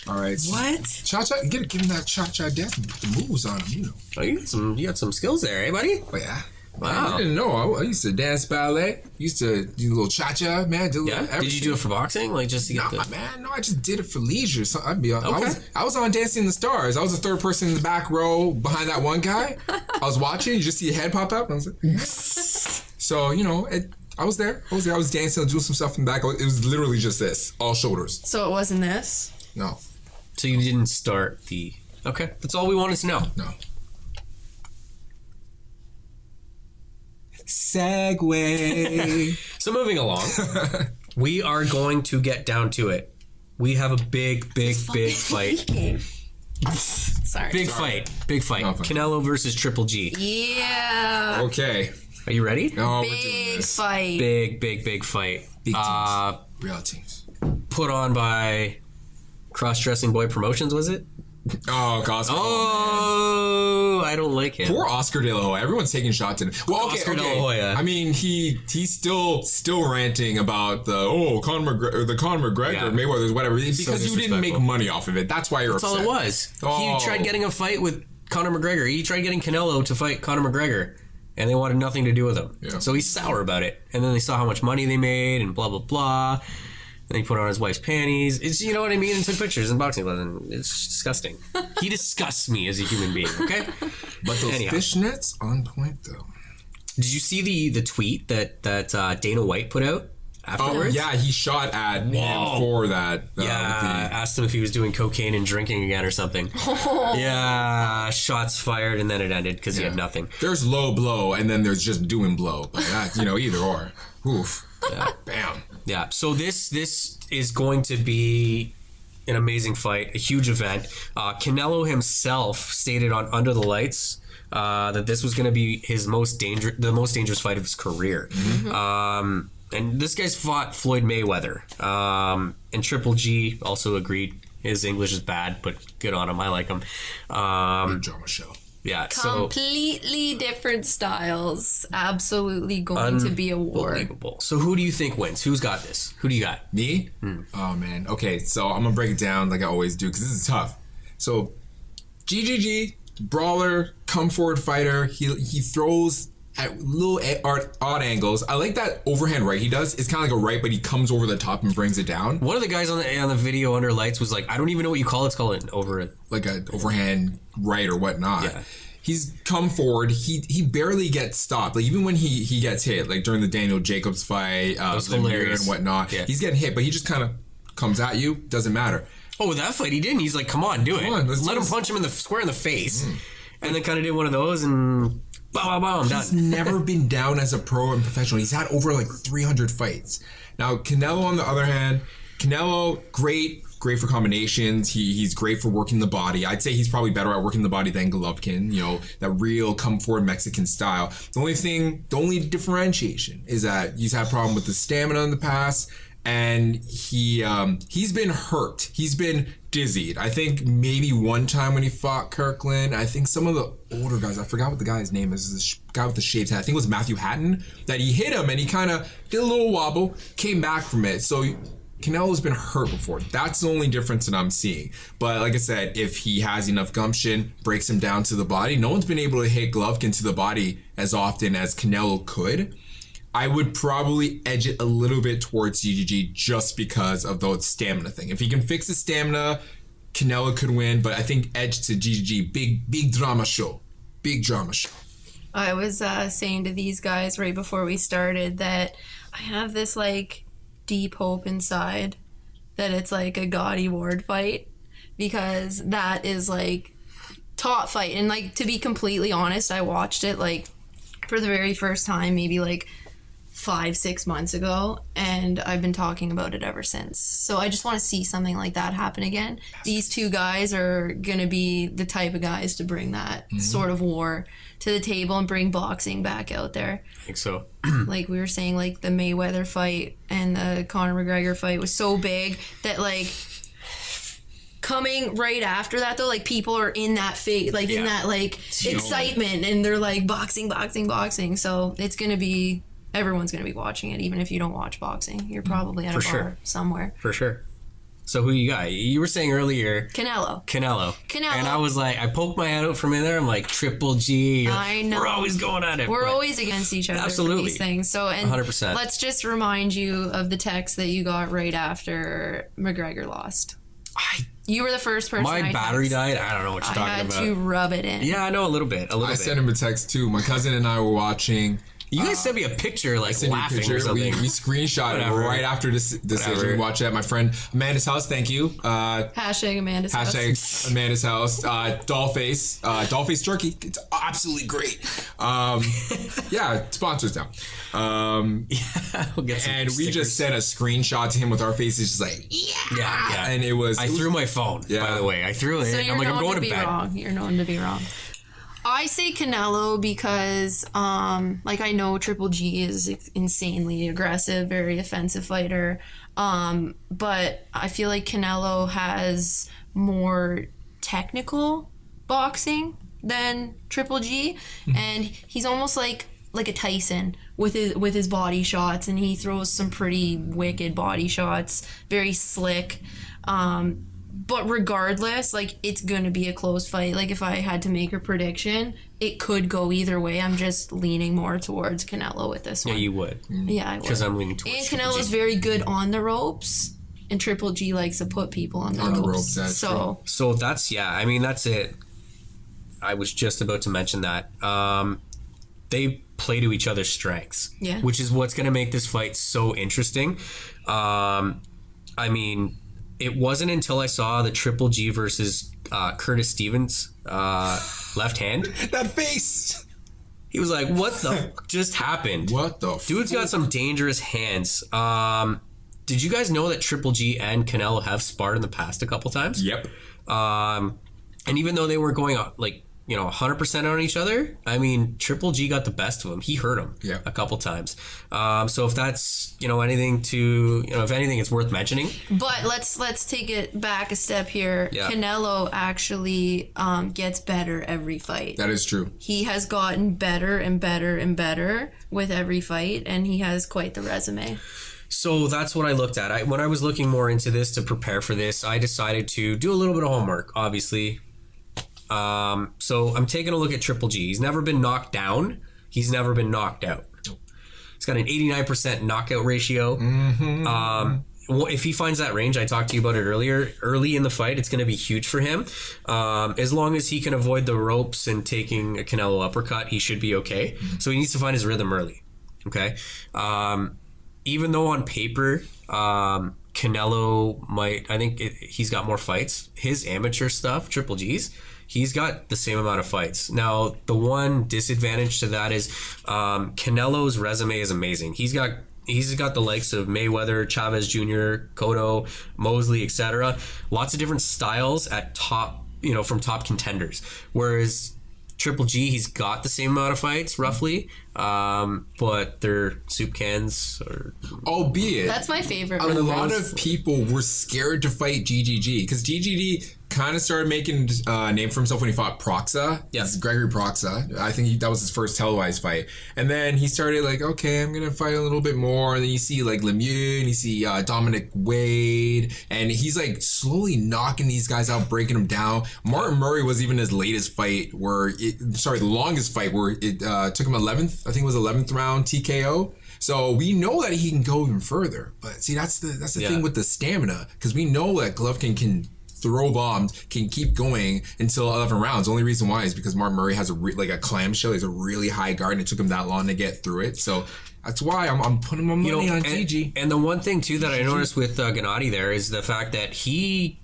All right. What? Cha-Cha, give him that Cha-Cha Desmond. Put the moves on him, you know. Oh, you got some skills there, eh, buddy? Oh, yeah. Wow. I didn't know. I used to dance ballet. Used to do a little cha-cha, man. Did you do it for boxing? Like just to get the... Man, no, I just did it for leisure. So Okay. I was on Dancing in the Stars. I was the third person in the back row behind that one guy. I was watching. You just see a head pop up. And I was like, so, you know, I was there. I was dancing, doing some stuff in the back. It was literally just this, all shoulders. So it wasn't this? No. So you didn't start the... Okay, that's all we wanted to know. No. Segway. So moving along, we are going to get down to it. We have a big fight. Sorry. Big fight. No, fine. Canelo versus Triple G. Yeah. Okay. Are you ready? No, we're doing Big this. fight. Big fight. Big teams. Real teams. Put on by Cross-Dressing Boy Promotions, was it? Oh, Oscar. Oh, I don't like him. Poor Oscar De La Hoya. Everyone's taking shots at him. Well, okay, Oscar De La okay. Hoya. I mean, he's still ranting about the Conor McGregor, Yeah. Mayweather's whatever, because you didn't make disrespectful. money off of it. That's why you're That's upset. all it was. Oh. He tried getting a fight with Conor McGregor. He tried getting Canelo to fight Conor McGregor, and they wanted nothing to do with him. Yeah. So he's sour about it. And then they saw how much money they made and blah, blah, blah. And he put on his wife's panties. It's, you know what I mean? And took pictures in boxing gloves. And it's disgusting. He disgusts me as a human being, okay? But those Anyhow. fishnets on point, though. Did you see the tweet that Dana White put out Oh, afterwards? yeah, he shot at him for that. Yeah, asked him if he was doing cocaine and drinking again or something. Yeah, shots fired, and then it ended because he had nothing. There's low blow, and then there's just doing blow. But that, either or. Oof. Yeah. Bam. Yeah, so this is going to be an amazing fight, a huge event. Canelo himself stated on Under the Lights that this was going to be the most dangerous fight of his career. Mm-hmm. And this guy's fought Floyd Mayweather. And Triple G also agreed. His English is bad, but good on him. I like him. Big drama show. Yeah, so Completely different styles. Absolutely going to be a war. unbelievable. So who do you think wins? Who's got this? Who do you got? Me? Oh, man. Okay, so I'm going to break it down like I always do because this is tough. So, GGG, brawler, come forward fighter. He throws at little odd angles. I like that overhand right he does. It's kind of like a right, but he comes over the top and brings it down. One of the guys on the video Under Lights was like, I don't even know what you call it. It's called an Like an overhand right or whatnot. Yeah. He's come forward. He barely gets stopped. Like even when he gets hit, like during the Daniel Jacobs fight, was the mirror hilarious. and whatnot, Yeah. he's getting hit, but he just kind of comes at you. Doesn't matter. Oh, with that fight, he didn't. He's like, come on, do it. on, let's Let do him this. punch him in the square in the face. And then kind of did one of those and I'm He's done. never been down as a pro and professional. He's had over like 300 fights. Now, Canelo, on the other hand, great for combinations. He's great for working the body. I'd say he's probably better at working the body than Golovkin, that real come forward Mexican style. The only differentiation is that he's had a problem with the stamina in the past, and he's been hurt. He's been dizzied. I think maybe one time when he fought Kirkland, I think some of the older guys, I forgot what the guy's name is, this guy with the shaved head, I think it was Matthew Hatton, that he hit him and he kind of did a little wobble, came back from it. So Canelo's been hurt before. That's the only difference that I'm seeing. But like I said, if he has enough gumption, breaks him down to the body, no one's been able to hit Golovkin to the body as often as Canelo could. I would probably edge it a little bit towards GGG just because of the stamina thing. If he can fix his stamina, Canelo could win, but I think edge to GGG. Big drama show. Big drama show. I was saying to these guys right before we started that I have this like deep hope inside that it's like a Gotti Ward fight, because that is like top fight. And like, to be completely honest, I watched it like for the very first time maybe like 5-6 months ago, and I've been talking about it ever since. So I just want to see something like that happen again. These two guys are gonna be the type of guys to bring that sort of war to the table and bring boxing back out there. I think so. Like we were saying, like the Mayweather fight and the Conor McGregor fight was so big that like coming right after that though, like people are in that phase, like in that like excitement, and they're like boxing. So it's gonna be, everyone's gonna be watching it, even if you don't watch boxing. You're probably at a bar somewhere. For sure. So who you got? You were saying earlier Canelo. And I was like, I poked my head out from in there. I'm like, Triple G. I know. We're always going at it. We're always against each other for these things. So, and 100%. let's just remind you of the text that you got right after McGregor lost. You were the first person. My battery died. I don't know what you're talking about. I had to rub it in. Yeah, I know a little bit. I sent him a text too. My cousin and I were watching. You guys sent me a picture, like laughing or something. We screenshot it right after this decision. We watched it at my friend Amanda's house. Thank you. Hashtag Amanda's house. Hashtag Amanda's house. Dollface. Dollface jerky. It's absolutely great. Yeah, sponsors now. We'll get some and stickers. we just sent a screenshot to him with our faces, just like yeah. And I threw my phone. By the way, I threw it. So I'm like, I'm going to bed. Wrong. You're known to be wrong. I say Canelo because, like, I know Triple G is insanely aggressive, very offensive fighter. But I feel like Canelo has more technical boxing than Triple G, and he's almost like a Tyson with his body shots, and he throws some pretty wicked body shots, very slick. But regardless, like, it's gonna be a close fight. Like, if I had to make a prediction, it could go either way. I'm just leaning more towards Canelo with this one. Yeah, you would. Yeah, I would. Because I'm leaning towards And Canelo's very good on the ropes, and Triple G likes to put people on the ropes. That's true. So that's, I mean, that's it. I was just about to mention that. They play to each other's strengths. Yeah. Which is what's going to make this fight so interesting. I mean, it wasn't until I saw the Triple G versus Curtis Stevens left hand. That face! He was like, what the f- just happened? What the Dude's got some dangerous hands. Did you guys know that Triple G and Canelo have sparred in the past a couple times? Yep. And even though they weren't going like, 100% on each other, I mean, Triple G got the best of him. He hurt him a couple times. So if that's, anything to, if anything, it's worth mentioning. But let's take it back a step here. Yeah. Canelo actually gets better every fight. That is true. He has gotten better and better and better with every fight, and he has quite the resume. So that's what I looked at. When I was looking more into this to prepare for this, I decided to do a little bit of homework, obviously. So I'm taking a look at Triple G. He's never been knocked down. He's never been knocked out. He's got an 89% knockout ratio. If he finds that range, I talked to you about it earlier, early in the fight, it's going to be huge for him. As long as he can avoid the ropes and taking a Canelo uppercut, he should be okay. So he needs to find his rhythm early. Okay. Even though on paper, Canelo might, I think he's got more fights. His amateur stuff, Triple G's, he's got the same amount of fights. Now, the one disadvantage to that is Canelo's resume is amazing. He's got the likes of Mayweather, Chavez Jr., Cotto, Mosley, etc. Lots of different styles at top, from top contenders. Whereas Triple G, he's got the same amount of fights, roughly, but they're soup cans. Albeit, that's my favorite. A lot of people were scared to fight GGG because GGG kind of started making a name for himself when he fought Proxa. Yeah. Gregory Proxa. I think that was his first televised fight. And then he started like, okay, I'm going to fight a little bit more. And then you see like Lemieux and you see Dominic Wade. And he's like slowly knocking these guys out, breaking them down. Martin Murray was even his latest fight the longest fight where it took him 11th. I think it was 11th round TKO. So we know that he can go even further. But see, that's the thing with the stamina. Because we know that Golovkin can throw bombs, can keep going until 11 rounds. The only reason why is because Martin Murray has a clamshell. He's a really high guard, and it took him that long to get through it. So that's why I'm putting my money on GG. And the one thing too that I noticed with Gennady there is the fact that he's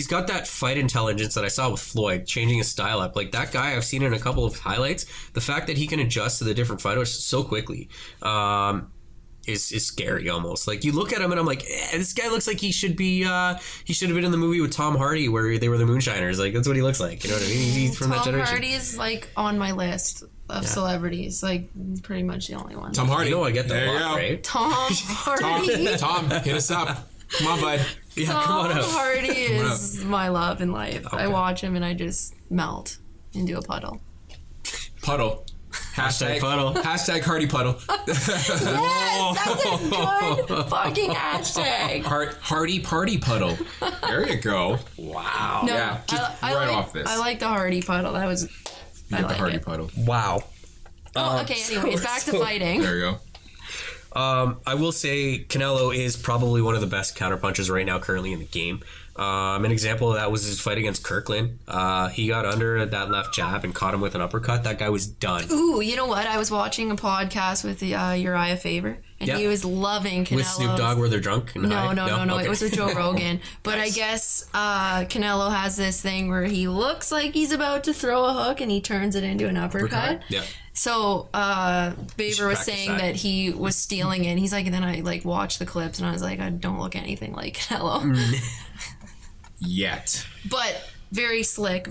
got that fight intelligence that I saw with Floyd, changing his style up. Like that guy, I've seen in a couple of highlights. The fact that he can adjust to the different fighters so quickly. Is scary almost. Like you look at him and I'm like, this guy looks like he should have been in the movie with Tom Hardy where they were the Moonshiners. Like that's what he looks like. You know what I mean? He's from that generation. Tom Hardy is like on my list of celebrities. Like pretty much the only one. Tom Hardy. I get that a lot, right? Tom Hardy. Tom, hit us up. Come on, bud. Yeah, Tom come on up. Hardy is my love in life. Okay. I watch him and I just melt into a puddle. Puddle. Hashtag puddle. Hashtag Hardy Puddle. Yes, that's a good fucking hashtag. Hardy Party Puddle. There you go. Wow. No, Yeah, just right off this. I like the Hardy Puddle. That was. You I get the like Hardy it. Puddle. Wow. Okay, anyways, back to fighting. There you go. I will say Canelo is probably one of the best counterpunchers right now currently in the game. An example of that was his fight against Kirkland. He got under that left jab and caught him with an uppercut. That guy was done. Ooh, you know what? I was watching a podcast with Uriah Faber, and Yeah. he was loving Canelo. With Snoop Dogg where they're drunk? And high? No. Okay. It was with Joe Rogan. But I guess Canelo has this thing where he looks like he's about to throw a hook, and he turns it into an uppercut. Yeah. So Faber was practice saying that. that he was stealing it. He's like, and then I like watched the clips, and I was like, I don't look anything like Canelo. Yet. But very slick,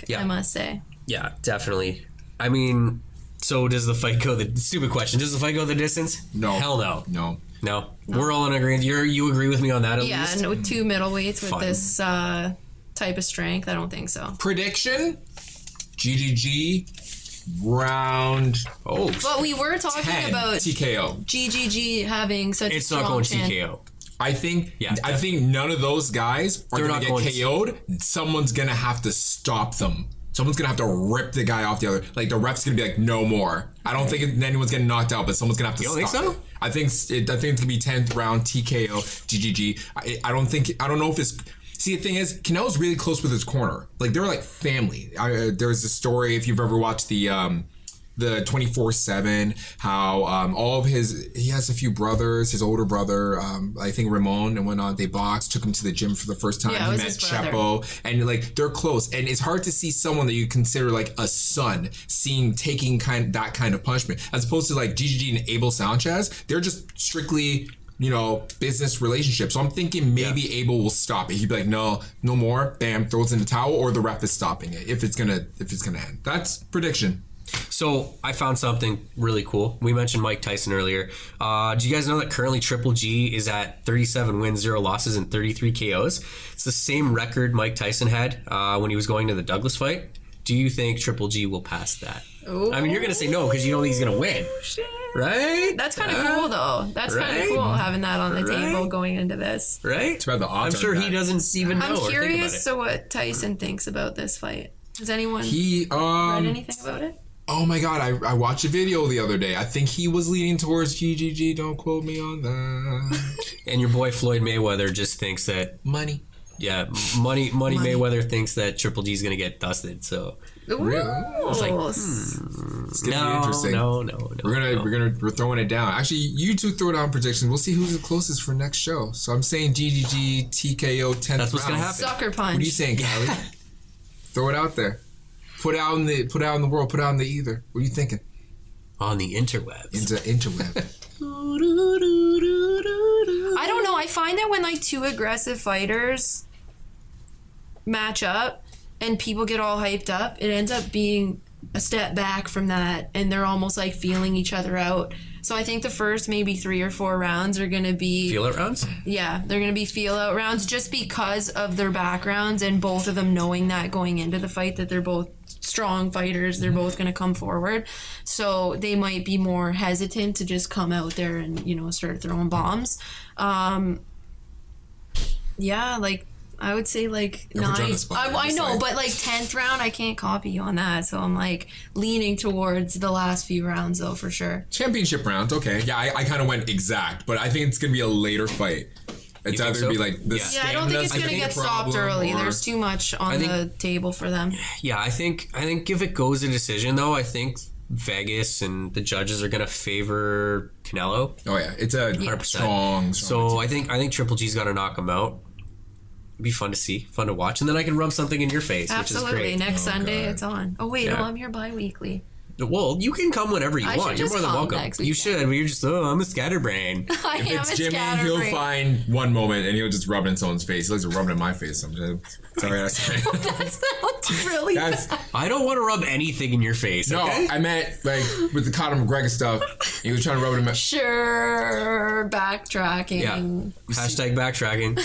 Yeah. I must say. Yeah, definitely. I mean, so does the fight go the stupid question? Does the fight go the distance? No. Hell no. No. We're all in agreement. You agree with me on that at Yeah, least? and with two middleweights with Fine. this type of strength, I don't think so. Prediction? GGG round Oh, But we were talking 10 about TKO. GGG having such it's strong not going chin. TKO. I think Yeah. I think none of those guys are They're going to not get going KO'd. Someone's going to have to stop them. Someone's going to have to rip the guy off the other. Like the ref's going to be like, no more. I don't think anyone's getting knocked out, but someone's going to have to You stop don't think it. I think it's going to be 10th round TKO GGG. I don't know if it's. See, the thing is, Canelo's really close with his corner. Like they're like family. There's a story if you've ever watched the 24/7, how all of he has a few brothers, his older brother, I think Ramon and whatnot, they boxed, took him to the gym for the first time. Yeah, it He was met his brother. Chepo, and like they're close. And it's hard to see someone that you consider like a son taking that kind of punishment, as opposed to like GGG and Abel Sanchez. They're just strictly, business relationship. So I'm thinking maybe Abel will stop it. He'd be like, no more, bam, throws in the towel, or the ref is stopping it if it's gonna end. That's prediction. So I found something really cool. We mentioned Mike Tyson earlier. Do you guys know that currently Triple G is at 37 wins, 0 losses, and 33 KOs? It's the same record Mike Tyson had when he was going to the Douglas fight. Do you think Triple G will pass that? Ooh. I mean, you're going to say no because you don't think he's going to win. Right? That's kind of cool, though. That's kind Right? of cool having that on the Right? table going into this. Right? Too bad the odds I'm sure aren't he that. doesn't even know I'm or think about curious it. to what Tyson thinks about this fight. Has anyone He read anything about it? Oh my god, I watched a video the other day. I think he was leaning towards GGG. Don't quote me on that. And your boy Floyd Mayweather just thinks that, Money. yeah, money Mayweather thinks that Triple G's going to get dusted. So Really? It's like, It's gonna be interesting. no. We're throwing it down. Actually, you two throw down predictions. We'll see who's the closest for next show. So I'm saying GGG TKO 10th That's what's gonna round. happen. Sucker punch. What are you saying, Callie? Throw it out there. Put it out in the world. Put it out in the ether. What are you thinking? On the interwebs. Into interweb. I don't know. I find that when like two aggressive fighters match up and people get all hyped up, it ends up being a step back from that, and they're almost like feeling each other out. So I think the first maybe 3 or 4 rounds are going to be Feel it rounds? yeah, they're going to be feel out rounds just because of their backgrounds and both of them knowing that going into the fight that they're both strong fighters, they're both going to come forward. So they might be more hesitant to just come out there and, start throwing bombs. Yeah, like I would say like Yeah, we're trying 9. to spot it. I It's know, like- but like 10th round, I can't copy you on that. So I'm like leaning towards the last few rounds though, for sure. Championship round. Okay. Yeah, I kind of went exact, but I think it's going to be a later fight. It's think either so? going to be like the Yeah. Yeah, I don't think it's stamina's going to get the stopped problem, early. or- There's too much on think- the table for them. Yeah, I think if it goes a decision though, I think Vegas and the judges are gonna favor Canelo. Oh yeah, it's a 100%. strong. So I think Triple G's got to knock him out. It'd be fun to see, fun to watch, and then I can rub something in your face, Absolutely. which is great. Next Sunday, God. it's on. Oh, wait. Yeah. No, I'm here bi-weekly. Well, you can come whenever you I want. should You're just more than come welcome. next You weekend. should, but you're just I'm a scatterbrain. I if am it's a Jimmy, he'll scatterbrain. find one moment and he'll just rub it in someone's face. He likes to rub it in my face. I'm just sorry. I said That sounds really that's bad. I don't want to rub anything in your face. no. Okay? I meant like with the Conor McGregor stuff. He was trying to rub it in my. Sure. Backtracking. Yeah. Hashtag backtracking.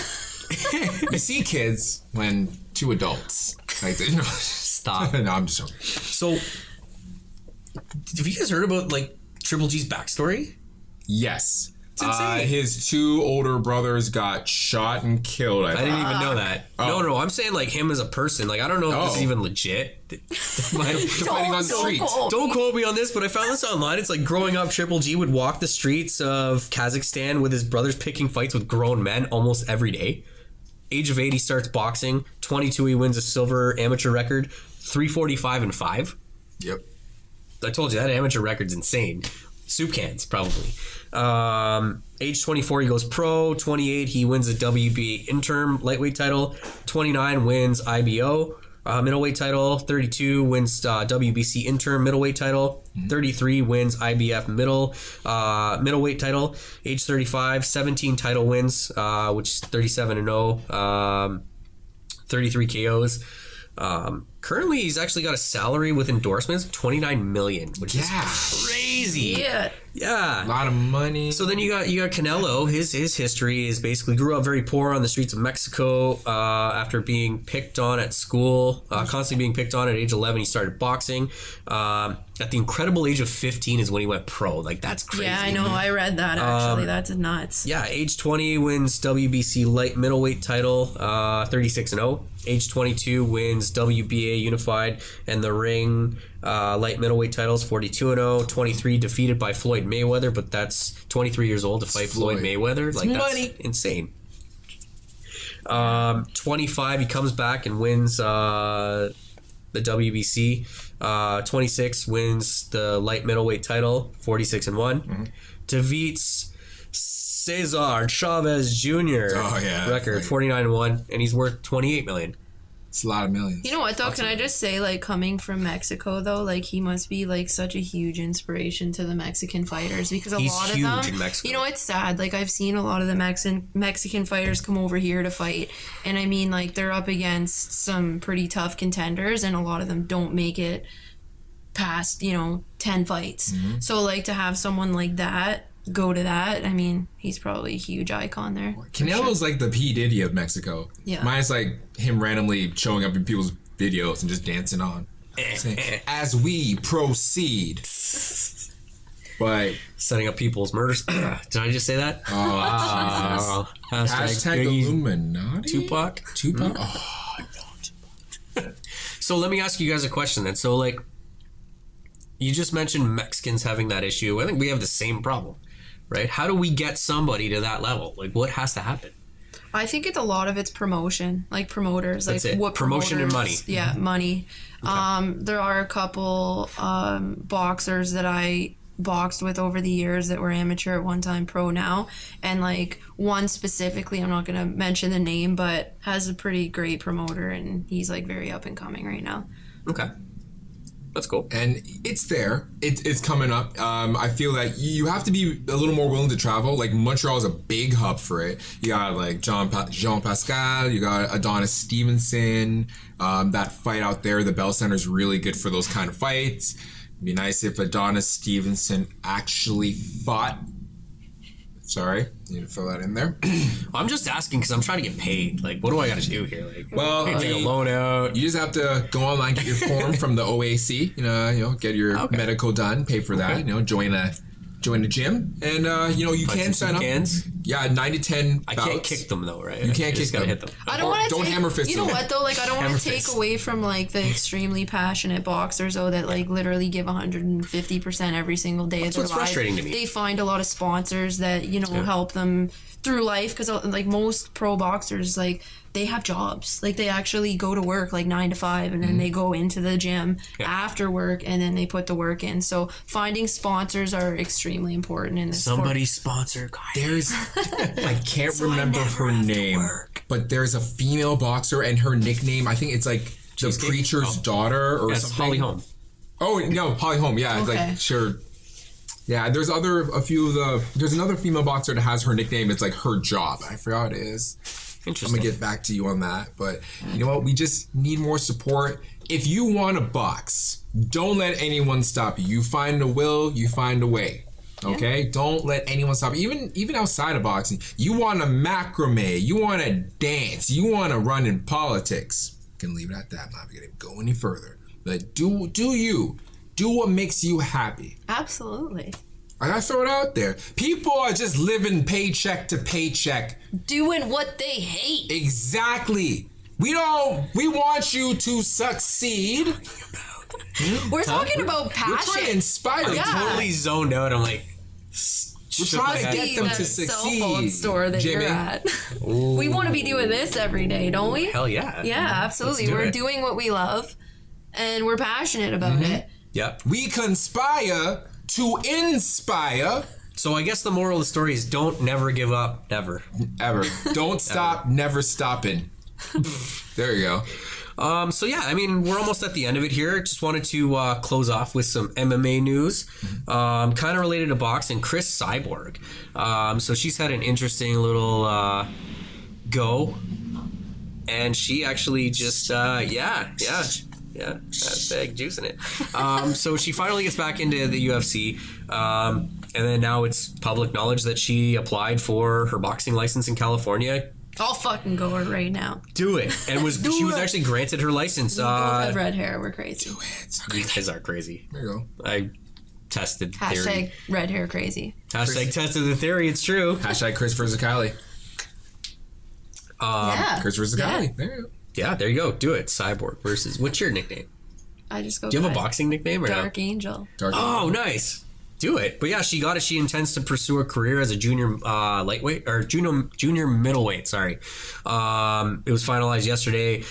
You see kids when two adults like Stop. no, I'm just joking. So have you guys heard about like Triple G's backstory? Yes. It's insane. His 2 older brothers got shot and killed. I didn't even know that. No, I'm saying like him as a person. Like I don't know if this is even legit. Depending on the streets. Don't quote me on this, but I found this online. It's like growing up, Triple G would walk the streets of Kazakhstan with his brothers picking fights with grown men almost every day. Age of 8, he starts boxing. 22, he wins a silver amateur record. 345-5. Yep. I told you that amateur record's insane. Soup cans, probably. Age 24, he goes pro. 28, he wins a WBA interim lightweight title. 29, wins IBO middleweight title. 32, wins WBC interim middleweight title. 33, wins IBF middleweight title. Age 35, 17 title wins, which is 37-0. 33 KOs. Currently, he's actually got a salary with endorsements of $29 million, which is crazy. Yeah, a lot of money. So then you got Canelo. His history is basically grew up very poor on the streets of Mexico. After being picked on at school, constantly being picked on at age 11, he started boxing. At the incredible age of 15 is when he went pro. Like that's crazy. Yeah, I know. I read that actually. That's nuts. Yeah, age 20 wins WBC light middleweight title, 36-0. Age 22 wins WBA unified and the ring light middleweight titles, 42-0. 23 defeated by Floyd Mayweather, but that's 23 years old to fight Floyd Mayweather. Like that's insane. 25, he comes back and wins the WBC. 26 wins the light middleweight title, 46-1. Defeats Cesar Chavez Jr. Record, 49-1, and he's worth $28 million. It's a lot of millions. You know what though? Can I just say, like, coming from Mexico though, like he must be like such a huge inspiration to the Mexican fighters because a lot of them, in Mexico. you know, it's sad. Like I've seen a lot of the Mexican fighters come over here to fight, and I mean, like they're up against some pretty tough contenders, and a lot of them don't make it past 10 fights. So like to have someone like that go to that, I mean, he's probably a huge icon there. Canelo's like the P. Diddy of Mexico. Yeah. Mine's like him randomly showing up in people's videos and just dancing on. Saying, as we proceed. But setting up people's murders. Did I just say that? Oh, hashtag Illuminati? Tupac? Oh, no. So let me ask you guys a question then. So like, you just mentioned Mexicans having that issue. I think we have the same problem. Right? How do we get somebody to that level? Like, what has to happen? I think it's a lot of it's promotion, like promoters. That's like it. what Promotion and money. Yeah, money. Okay. There are a couple boxers that I boxed with over the years that were amateur at one time, pro now, and like one specifically, I'm not gonna mention the name, but has a pretty great promoter, and he's like very up and coming right now. Okay. That's cool. And it's there. It's coming up. I feel that you have to be a little more willing to travel. Like Montreal is a big hub for it. You got like Jean Pascal. You got Adonis Stevenson. That fight out there, the Bell Center is really good for those kind of fights. It'd be nice if Adonis Stevenson actually fought. Sorry, need to fill that in there. I'm just asking because I'm trying to get paid. Like, what do I got to do here? Like, well, take a loan out. You just have to go online, get your form from the OAC. You know, get your medical done, pay for that. You know, join a gym, and you can sign up. Cans. Yeah, 9 to 10. I can't kick them though, right? You can't kick them. Gotta hit them. I don't want to. Don't hammer fist. You know what though? Like I don't want to take away from like the extremely passionate boxers though that like literally give 150% every single day of their lives. That's what's frustrating to me. They find a lot of sponsors that help them through life because like most pro boxers like they have jobs. Like they actually go to work like 9 to 5 and then they go into the gym after work and then they put the work in. So finding sponsors are extremely important in this Sponsor, guys. There's I can't remember her name, but there's a female boxer and her nickname, I think it's like the preacher's daughter or something. Holly Holm. Oh no, Holly Holm. Yeah, okay. like sure. Yeah, there's another female boxer that has her nickname. It's like her job. I forgot what it is. Interesting. I'm gonna get back to you on that, but you know what? We just need more support. If you want to box, don't let anyone stop you. You find a will, you find a way. Okay? Yeah. Don't let anyone stop you. Even outside of boxing, you want to macrame, you want to dance, you want to run in politics. You can leave it at that. I'm not gonna go any further. But do you? Do what makes you happy. Absolutely. I gotta throw it out there. People are just living paycheck to paycheck. Doing what they hate. Exactly. We want you to succeed. We're talking about passion. We're trying to inspire. Yeah. Totally zoned out. I'm like, We're trying to get them to Cell phone succeed. store that Jimmy. you're at. We want to be doing this every day, don't we? hell yeah. Yeah, absolutely. Let's do We're it. doing what we love, and we're passionate about it. Yep. We conspire to inspire. So I guess the moral of the story is don't never give up, never. Ever. Don't stop, never stopping. There you go. So yeah, I mean, we're almost at the end of it here. Just wanted to close off with some MMA news, kind of related to boxing. Chris Cyborg. So she's had an interesting little go, and she actually just yeah, hashtag juicing it. So she finally gets back into the UFC. And then now it's public knowledge that she applied for her boxing license in California. I'll fucking go right now. Do it. And she was actually granted her license. We both have red hair. We're crazy. You guys are crazy. There you go. I tested the theory. Hashtag red hair crazy. Hashtag tested the theory. It's true. Hashtag Chris versus Kylie. Yeah. Chris versus Yeah. Kylie. There you go. Yeah, there you go. Do it. Cyborg versus. What's your nickname? I just go. Do you have a by boxing nickname or Dark no? Angel. Dark. Oh, nice. Do it. But yeah, she got it. She intends to pursue a career as a junior lightweight or junior middleweight. Sorry. It was finalized yesterday.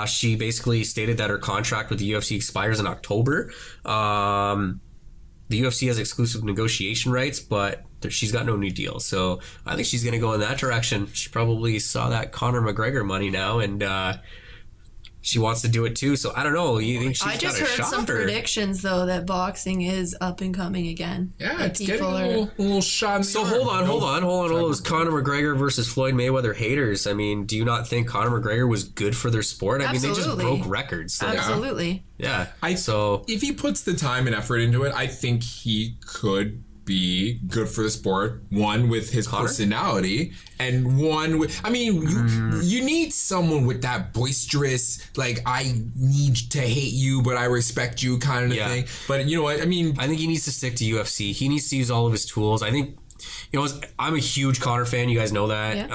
She basically stated that her contract with the UFC expires in October. The UFC has exclusive negotiation rights, but she's got no new deal. So I think she's going to go in that direction. She probably saw that Conor McGregor money now, and she wants to do it too. So I don't know. You think she's I just got a heard shot, some or? predictions though that boxing is up and coming again. Yeah, Like, it's getting a people little shot in the So arm. hold on. All those Conor McGregor versus Floyd Mayweather haters. I mean, do you not think Conor McGregor was good for their sport? I mean, they just Absolutely. broke records. Like, Absolutely. yeah. If he puts the time and effort into it, I think he could be good for the sport. One, with his personality, and one with, I mean, you need someone with that boisterous, like, I need to hate you, but I respect you kind of thing. But you know what? I mean, I think he needs to stick to UFC. He needs to use all of his tools. I think, I'm a huge Conor fan. You guys know that. Yeah.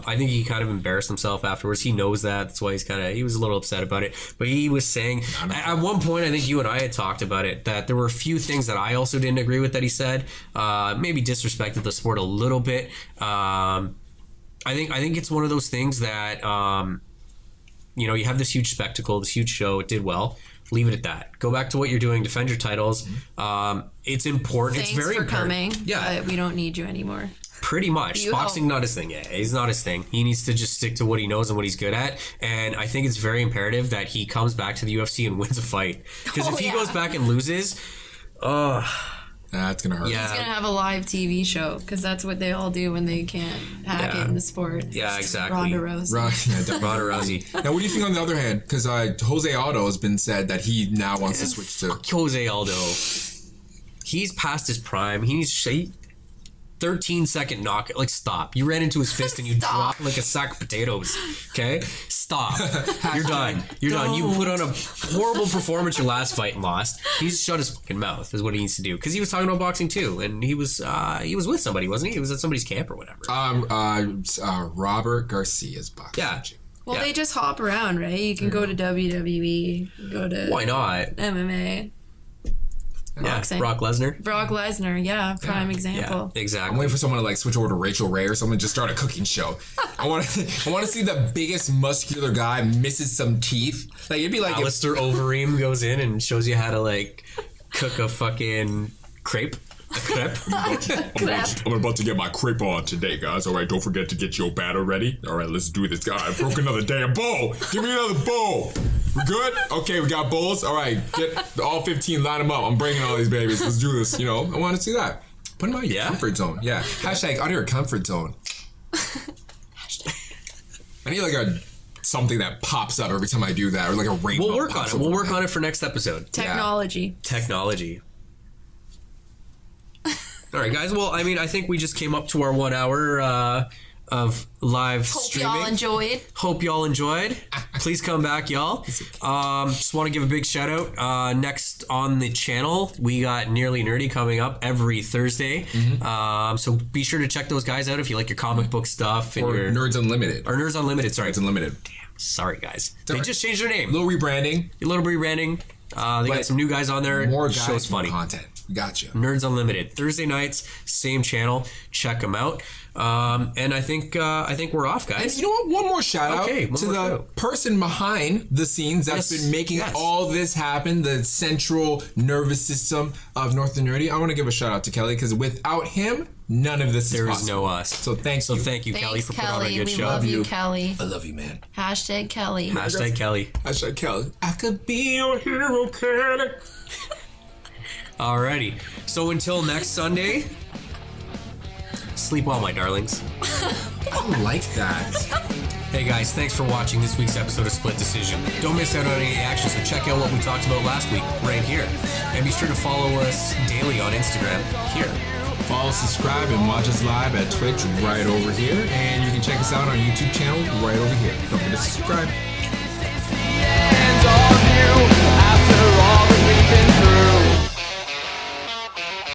I think he kind of embarrassed himself afterwards. He knows that. That's why he was a little upset about it. But he was saying, at one point, I think you and I had talked about it, that there were a few things that I also didn't agree with that he said. Maybe disrespected the sport a little bit. I think it's one of those things that, you have this huge spectacle, this huge show. It did well. Leave it at that. Go back to what you're doing. Defend your titles. It's important. Thanks it's very for important. coming. Yeah, But we don't need you anymore. pretty much. You Boxing hope. not his thing. Yeah, he's not his thing. He needs to just stick to what he knows and what he's good at. And I think it's very imperative that he comes back to the UFC and wins a fight. Because if he goes back and loses, that's gonna hurt. yeah. He's gonna have a live TV show because that's what they all do when they can't hack it in the sport. Yeah, exactly. Ronda Rousey. Ronda Rousey. Now, what do you think on the other hand? Because Jose Aldo has been said that he now wants to switch to. Jose Aldo. He's past his prime. He needs 13-second knock. Like, stop. You ran into his fist and you dropped like a sack of potatoes. Okay? Stop. You're done. You're done. You put on a horrible performance your last fight and lost. He's shut his fucking mouth is what he needs to do. Because he was talking about boxing too. And he was with somebody, wasn't he? He was at somebody's camp or whatever. Robert Garcia's boxing. Yeah. Well, Yeah. they just hop around, right? You can go to WWE, go to Why not? MMA. Yeah. Boxing. Brock Lesnar. Brock Lesnar, yeah, prime Yeah, example. I'm exactly. waiting for someone to like switch over to Rachel Ray or someone, just start a cooking show. I want to see the biggest muscular guy misses some teeth. Like it'd be like Alistair Overeem goes in and shows you how to like cook a fucking crepe. A crepe. I'm about to get my crepe on today, guys. All right, don't forget to get your batter ready. All right, let's do this. God, I broke another damn bowl. Give me another bowl. We good? Okay, we got bowls. All right, get all 15, line them up. I'm bringing all these babies. Let's do this. I want to see that. Put them out of your comfort zone. Yeah. Hashtag out of your comfort zone. I need like something that pops up every time I do that, or like a rainbow. We'll work on it. We'll work on it for next episode. Technology. Technology. All right, guys. Well, I mean, I think we just came up to our 1 hour. live Hope streaming. y'all enjoyed. Hope y'all enjoyed. Please come back, y'all. Just want to give a big shout out. Next on the channel, we got Nearly Nerdy coming up every Thursday. So be sure to check those guys out if you like your comic book stuff and Or your Nerds Unlimited. or Nerds Unlimited. Sorry, Nerds Unlimited. sorry guys. They alright. just changed their name. Little rebranding. A little rebranding. They got some new guys on there. More Show's guys, funny. more content. Gotcha. Nerds Unlimited Thursday nights, same channel. Check them out. And I think we're off, And guys. you know what? One more shout out Okay, one to more the shout out. person behind the scenes that's Yes, been making yes. all this happen, the central nervous system of North and Nerdy. I want to give a shout out to Kelly because without him, none of this There is is possible. no us. So thanks you. Thank you, Kelly, Thanks, for putting on a Kelly. good We show. love you, you. Kelly. I love you, man. Hashtag Kelly. Hashtag Kelly. Hashtag Kelly. I could be your hero, Kelly. Alrighty. So until next Sunday, sleep well, my darlings. I like that. Hey guys, thanks for watching this week's episode of Split Decision. Don't miss out on any action, so check out what we talked about last week right here. And be sure to follow us daily on Instagram here. Follow, subscribe, and watch us live at Twitch right over here. And you can check us out on our YouTube channel right over here. Don't forget to subscribe.